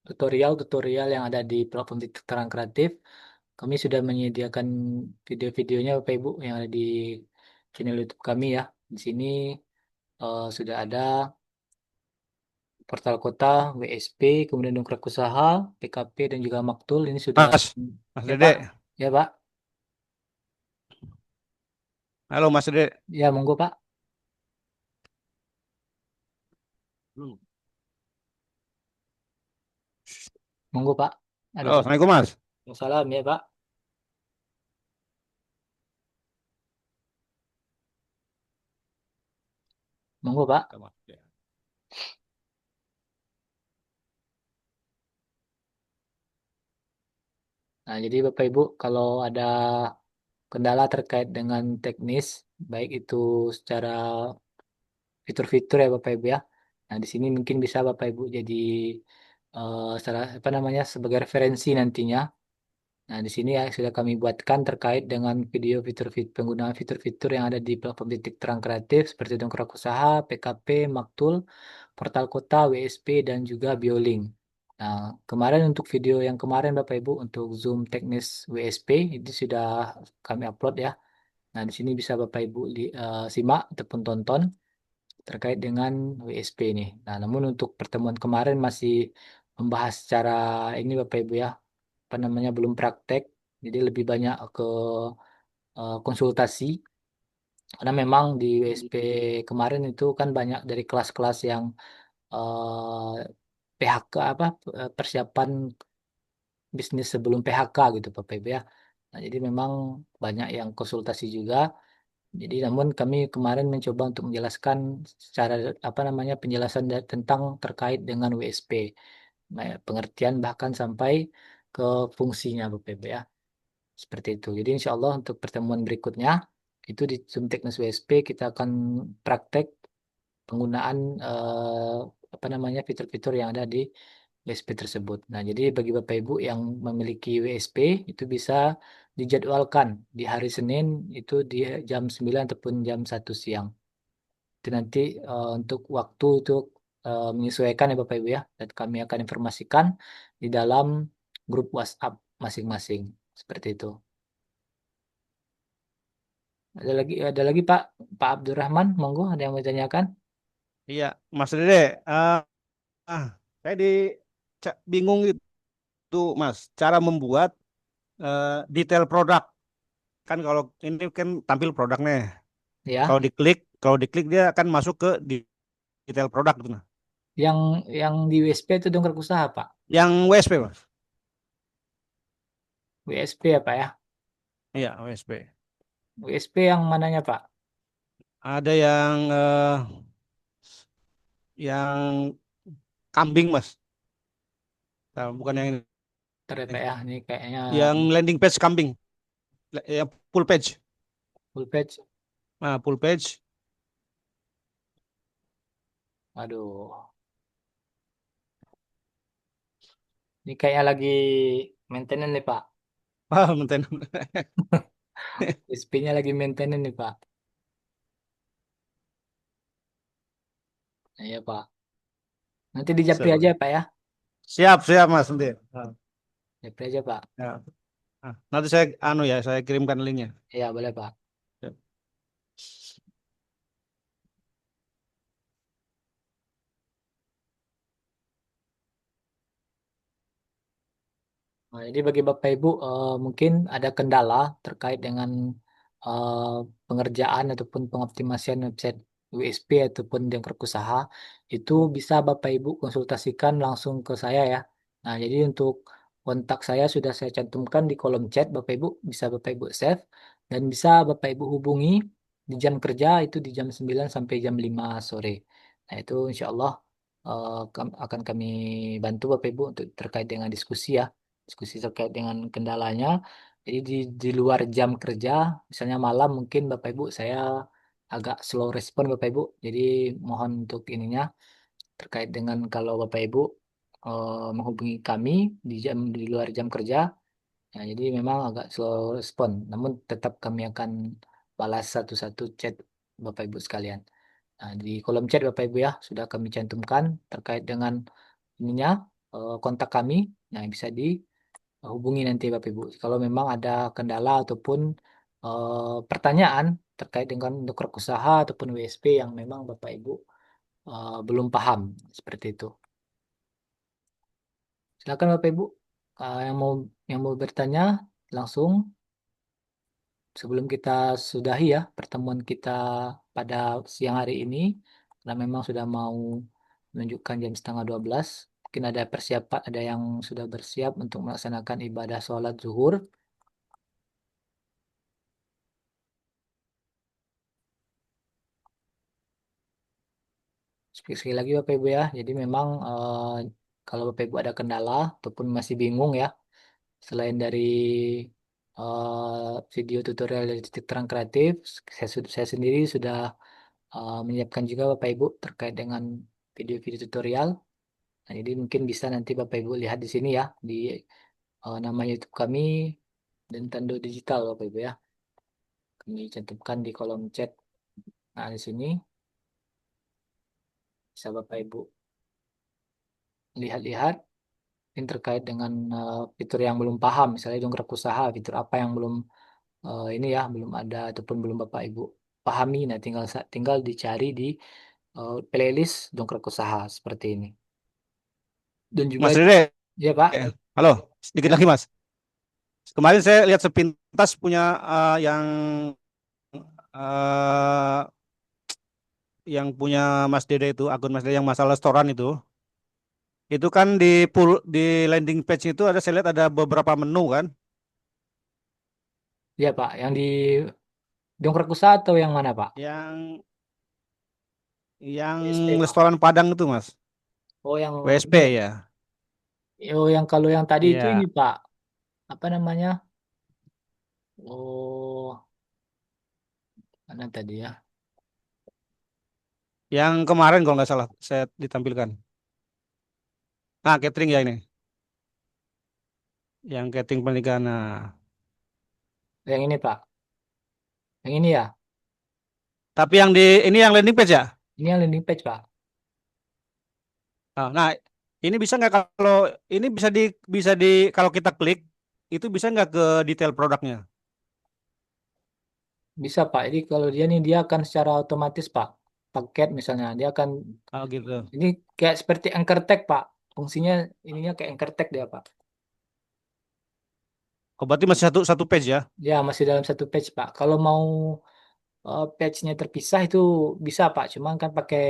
tutorial-tutorial yang ada di platform Titik Terang Kreatif, kami sudah menyediakan video-videonya Bapak Ibu yang ada di channel YouTube kami ya. Di sini sudah ada portal kota, WSP, kemudian dongkrak usaha, PKP dan juga Maktul. Ini sudah Mas, Mas ya Pak, Dede. ya Pak, Halo, Mas Dede. ya monggo Pak, monggo Pak. Ada Halo, Pak. Assalamualaikum, Mas. Salam ya Pak, monggo Pak. Nah, jadi Bapak Ibu kalau ada kendala terkait dengan teknis, baik itu secara fitur-fitur ya Bapak Ibu ya. Nah, di sini mungkin bisa Bapak Ibu jadi salah apa namanya sebagai referensi nantinya. Nah, di sini ya sudah kami buatkan terkait dengan video fitur-fitur penggunaan fitur-fitur yang ada di platform Titik Terang Kreatif seperti Dongkrak Usaha, PKP, Maktul, Portal Kota, WSP, dan juga BioLink. Nah, kemarin untuk video yang kemarin Bapak Ibu untuk Zoom teknis WSP itu sudah kami upload ya. Nah, di sini bisa Bapak Ibu simak ataupun tonton terkait dengan WSP ini. Nah, namun untuk pertemuan kemarin masih membahas secara ini Bapak Ibu ya, apa namanya belum praktek, jadi lebih banyak ke konsultasi. Karena memang di WSP kemarin itu kan banyak dari kelas-kelas yang PHK apa persiapan bisnis sebelum PHK gitu Bapak Ibu ya. Nah, jadi memang banyak yang konsultasi juga. Jadi namun kami kemarin mencoba untuk menjelaskan secara apa namanya penjelasan tentang terkait dengan WSP. Nah, pengertian bahkan sampai ke fungsinya Bapak Ibu ya. Seperti itu. Jadi insya Allah untuk pertemuan berikutnya itu di Zoom Teknis WSP kita akan praktek penggunaan apa namanya fitur-fitur yang ada di WSP tersebut. Nah, jadi bagi Bapak Ibu yang memiliki WSP itu bisa dijadwalkan di hari Senin itu di jam 9 ataupun jam 1 siang. Itu nanti untuk waktu itu menyesuaikan ya Bapak Ibu ya. Dan kami akan informasikan di dalam grup WhatsApp masing-masing. Seperti itu. Ada lagi Pak Pak Abdurrahman, monggo ada yang mau ditanyakan? Iya, Mas Dede, eh, ah, saya bingung itu, Mas, cara membuat detail produk. Kan kalau ini kan tampil produknya. Ya, Kalau diklik dia akan masuk ke detail produk gitu nah. yang yang di WSP itu dongkrak usaha Pak. Yang WSP, Mas. WSP ya Pak ya. Iya, WSP. WSP yang mananya Pak? Ada yang kambing, Mas. Nah, bukan yang ini. Ntar ya Pak ya, ini kayaknya Yang landing page kambing. Yang full page. full page. Nah, full page. Aduh, ini kayaknya lagi maintenance nih Pak. Wah, menten. WSP-nya lagi maintenance nih Pak. Nah, iya Pak. Nanti di Japri aja Seru. Pak ya. Siap, siap, Mas, nanti. Ah, Japri aja Pak. ya. Nanti saya saya kirimkan linknya. Iya boleh Pak. Ya. Nah, jadi bagi Bapak Ibu mungkin ada kendala terkait dengan eh, pengerjaan ataupun pengoptimasian website WSP ataupun Dengkrak Usaha itu bisa Bapak Ibu konsultasikan langsung ke saya ya. Nah, jadi untuk kontak saya sudah saya cantumkan di kolom chat Bapak Ibu bisa Bapak Ibu save dan bisa Bapak Ibu hubungi di jam kerja itu di jam 9 sampai jam 5 sore. Nah, itu insya Allah akan kami bantu Bapak Ibu untuk terkait dengan diskusi terkait dengan kendalanya. Jadi di luar jam kerja, misalnya malam mungkin Bapak Ibu saya agak slow respon Bapak Ibu. Jadi mohon untuk ininya terkait dengan kalau Bapak Ibu menghubungi kami di luar jam kerja, ya, jadi memang agak slow respon. Namun tetap kami akan balas satu-satu chat Bapak Ibu sekalian. Nah, di kolom chat Bapak Ibu ya sudah kami cantumkan terkait dengan ininya kontak kami. Nah, bisa hubungi nanti Bapak Ibu. Kalau memang ada kendala ataupun pertanyaan terkait dengan dongkrak usaha ataupun WSP yang memang Bapak Ibu belum paham seperti itu. Silakan Bapak Ibu yang mau bertanya langsung sebelum kita sudahi ya pertemuan kita pada siang hari ini. Karena memang sudah mau menunjukkan jam setengah 12. Mungkin ada persiapan, ada yang sudah bersiap untuk melaksanakan ibadah sholat zuhur. Sekali lagi Bapak Ibu ya, jadi memang kalau Bapak Ibu ada kendala ataupun masih bingung ya, selain dari video tutorial dari Titik Terang Kreatif. Saya sendiri sudah menyiapkan juga Bapak Ibu terkait dengan video-video tutorial. Nah, jadi mungkin bisa nanti Bapak Ibu lihat di sini ya, di nama YouTube kami Nintendo Digital Bapak Ibu ya. Kami cantumkan di kolom chat. Nah, di sini bisa Bapak Ibu lihat-lihat yang terkait dengan fitur yang belum paham, misalnya dongkrak usaha, fitur apa yang belum ini ya, belum ada ataupun belum Bapak Ibu pahami. Nah, tinggal dicari di playlist dongkrak usaha seperti ini. Dan juga Mas Dede, ya Pak, halo, sedikit ya, lagi Mas. Kemarin saya lihat sepintas punya eh, yang punya Mas Dede itu, akun Mas Dede yang masalah restoran itu kan di landing page itu ada, saya lihat ada beberapa menu kan, ya Pak, yang di dongkrak usaha atau yang mana Pak? yang WSP Pak. restoran Padang itu Mas, Oh yang ini. WSP ya, Oh yang kalau yang tadi itu ini iya, Pak, apa namanya? Oh, mana tadi ya? yang kemarin kalau nggak salah saya ditampilkan. Nah, catering ya ini, yang catering pernikahan. Nah, Yang ini Pak. Yang ini ya. tapi yang ini yang landing page ya. Ini yang landing page Pak. Nah, ini bisa nggak kalau ini bisa di kalau kita klik itu bisa nggak ke detail produknya? Bisa Pak. Jadi kalau dia nih dia akan secara otomatis Pak. Paket misalnya dia akan Oh gitu. ini kayak seperti anchor tag Pak. Fungsinya ininya kayak anchor tag dia Pak. Oh, berarti masih satu satu page ya? Ya masih dalam satu page Pak. Kalau mau page-nya terpisah itu bisa Pak. Cuman kan pakai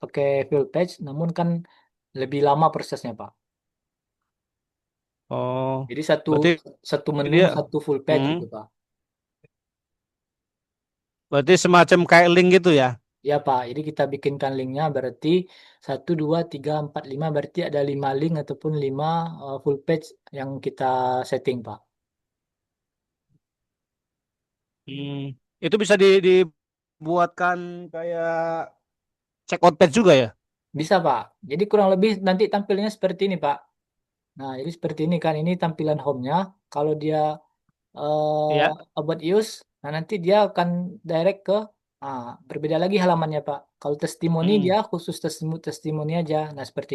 pakai full page, namun kan lebih lama prosesnya Pak. Oh, Jadi satu berarti satu menu dia, satu full page hmm, gitu Pak. berarti semacam kayak link gitu ya? Ya Pak. Jadi kita bikinkan linknya berarti 1, 2, 3, 4, 5 berarti ada 5 link ataupun 5 full page yang kita setting Pak. Hmm. Itu bisa dibuatkan kayak check out page juga ya? Bisa Pak. Jadi kurang lebih nanti tampilnya seperti ini Pak. Nah jadi seperti ini kan ini tampilan home-nya. Kalau dia Iya. about use, nah nanti dia akan direct ke berbeda lagi halamannya Pak. Kalau testimoni Hmm. dia khusus testimoni aja. Nah seperti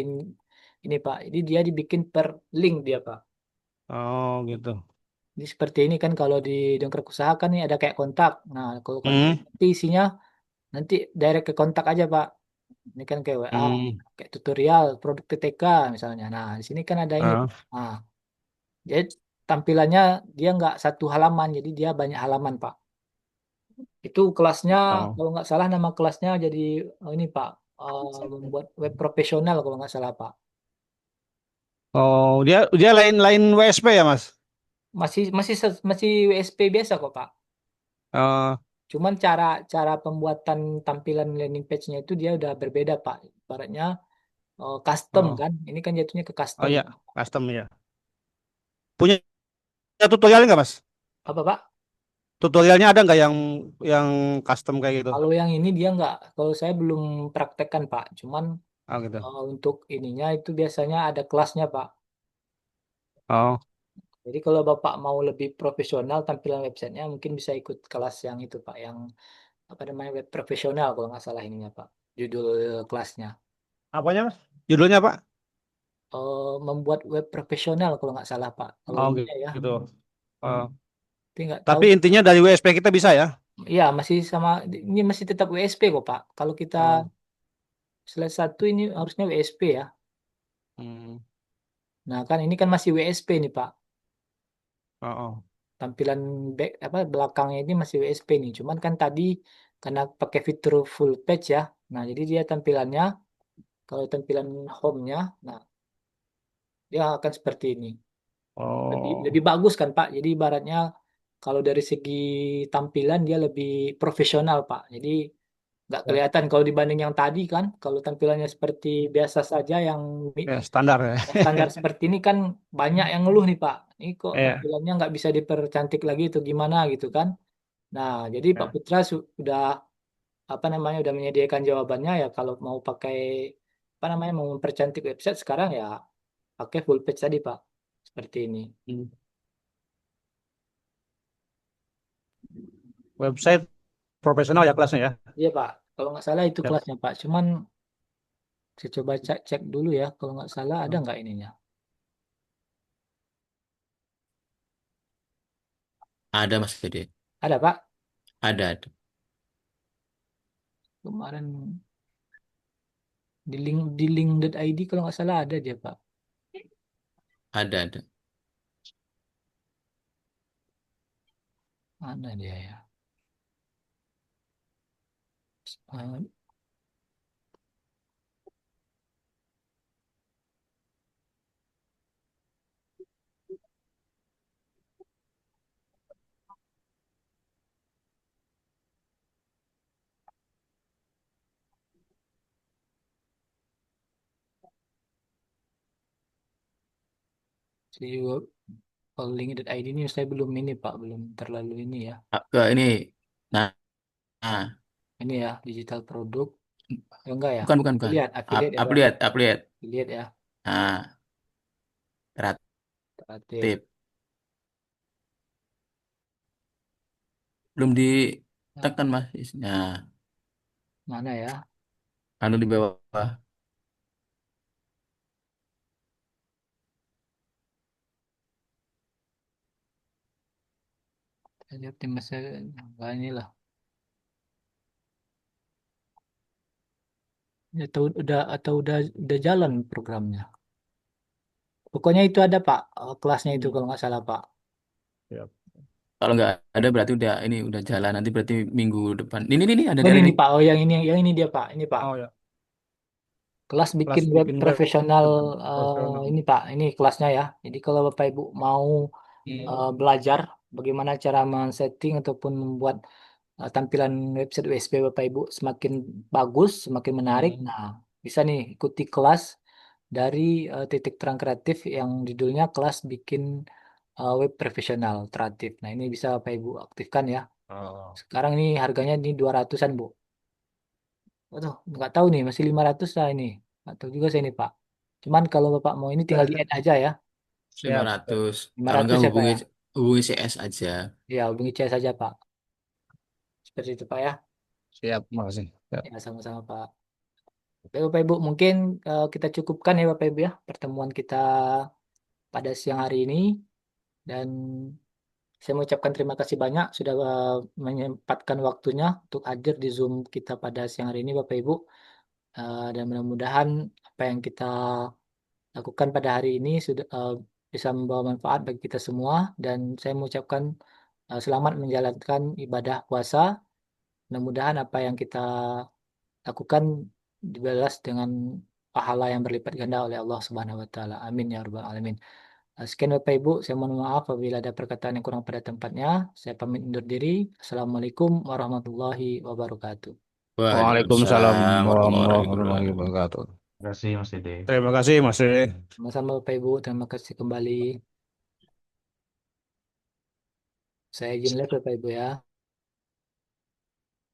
ini Pak. Jadi dia dibikin per link dia Pak. Oh gitu. Jadi seperti ini kan kalau di dongkrak usaha kan nih ada kayak kontak. Nah kalau kontak Hmm. nanti isinya nanti direct ke kontak aja Pak. Ini kan kayak WA, Hmm. kayak tutorial produk TTK misalnya. Nah di sini kan ada ini Pak. Ah. Nah, jadi tampilannya dia nggak satu halaman, jadi dia banyak halaman Pak. Itu kelasnya Oh. kalau nggak salah nama kelasnya jadi ini Pak, membuat web profesional kalau nggak salah Pak. Oh, dia lain-lain WSP ya, Mas? Masih masih masih WSP biasa kok Pak. Oh, Cuman cara cara pembuatan tampilan landing page-nya itu dia udah berbeda Pak. Ibaratnya custom oh, kan. Ini kan jatuhnya ke oh custom. ya, custom ya. Punya tutorialnya nggak, Mas? Apa Pak? Tutorialnya ada nggak yang custom kayak gitu? Kalau yang ini dia nggak, kalau saya belum praktekkan Pak. Cuman Oh gitu. untuk ininya itu biasanya ada kelasnya Pak. Oh, Jadi kalau Bapak mau lebih profesional tampilan websitenya mungkin bisa ikut kelas yang itu Pak, yang apa namanya web profesional kalau nggak salah ininya Pak, judul kelasnya. apanya, Mas? Judulnya apa? Membuat web profesional kalau nggak salah Pak, kalau Oh ininya ya. gitu. Oh. Tapi nggak tahu. Tapi intinya dari WSP kita bisa ya? Iya masih sama, ini masih tetap WSP kok Pak. Kalau kita Oh. slide 1 ini harusnya WSP ya. Hmm. Nah kan ini kan masih WSP nih Pak. Oh, oh. Tampilan back apa belakangnya ini masih WSP nih. Cuman kan tadi karena pakai fitur full page ya. Nah, jadi dia tampilannya kalau tampilan home-nya, nah dia akan seperti ini. Lebih Oh. lebih bagus kan Pak. Jadi ibaratnya kalau dari segi tampilan dia lebih profesional Pak. Jadi nggak kelihatan kalau dibanding yang tadi kan. Kalau tampilannya seperti biasa saja Ya, standar ya. yang standar seperti ini kan banyak yang ngeluh nih Pak. Ini kok Ya, tampilannya nggak bisa dipercantik lagi itu gimana gitu kan. Nah, jadi Pak ya. Putra sudah apa namanya udah menyediakan jawabannya ya kalau mau pakai apa namanya mau mempercantik website sekarang ya pakai full page tadi Pak. Seperti ini. Hmm. Website profesional ya kelasnya ya. Iya Pak. Kalau nggak salah itu Ya. kelasnya Pak. Cuman saya coba cek dulu ya. Kalau nggak salah ada nggak ininya? Ada Mas Gede. Ada Pak. Ada. Kemarin di link.id kalau nggak salah ada dia Pak. Ada. Mana dia ya? Eh, Si kalau link.id ini saya belum ini Pak, belum terlalu ini ya. Ke ini. Nah, nah, Ini ya digital produk. Ya, enggak ya? bukan. Affiliate, affiliate ya Pak. Update. Affiliate ya. Nah, Kreatif. kreatif. Belum Nah, ditekan Mas. Nah, mana ya? anu di bawah. Saya lihat tim saya enggak inilah. Ya, atau udah jalan programnya. Pokoknya itu ada Pak, kelasnya itu kalau nggak salah Pak. Ya. Kalau nggak ada berarti udah jalan. Nanti berarti minggu depan. Ini ada Oh, ini ada nih nih. Pak, oh yang ini dia Pak, ini Pak. Oh ya, Kelas kelas bikin web bikin web profesional profesional. ini Pak, ini kelasnya ya. Jadi kalau Bapak Ibu mau belajar bagaimana cara men-setting ataupun membuat tampilan website WSP Bapak Ibu semakin bagus, semakin menarik. Nah, bisa nih ikuti kelas dari Titik Terang Kreatif yang judulnya kelas bikin web profesional kreatif. Nah, ini bisa Bapak Ibu aktifkan ya. Oh. Sekarang ini harganya di 200-an, Bu. Aduh, nggak tahu nih, masih 500 lah ini. Nggak tahu juga saya ini, Pak. Cuman kalau Bapak mau ini tinggal di add aja ya. Siap, siap. 500. Kalau 500 nggak ya, Pak ya. hubungi CS aja. Ya, hubungi saya saja, Pak. Seperti itu, Pak ya. Siap, makasih. Siap. Ya, sama-sama, Pak. Oke, Bapak Ibu, mungkin kita cukupkan ya, Bapak Ibu ya, pertemuan kita pada siang hari ini. Dan saya mengucapkan terima kasih banyak sudah menyempatkan waktunya untuk hadir di Zoom kita pada siang hari ini, Bapak Ibu. Dan mudah-mudahan apa yang kita lakukan pada hari ini sudah bisa membawa manfaat bagi kita semua. Dan saya mengucapkan selamat menjalankan ibadah puasa. Mudah-mudahan apa yang kita lakukan dibalas dengan pahala yang berlipat ganda oleh Allah Subhanahu wa taala. Amin ya rabbal alamin. Sekian Bapak Ibu, saya mohon maaf apabila ada perkataan yang kurang pada tempatnya. Saya pamit undur diri. Assalamualaikum warahmatullahi wabarakatuh. Waalaikumsalam Waalaikumsalam warahmatullahi warahmatullahi wabarakatuh. wabarakatuh. Terima kasih Mas Dede. Terima kasih, Mas Dede. Sama-sama Bapak Ibu, terima kasih kembali. Saya izin live Bapak Ibu ya.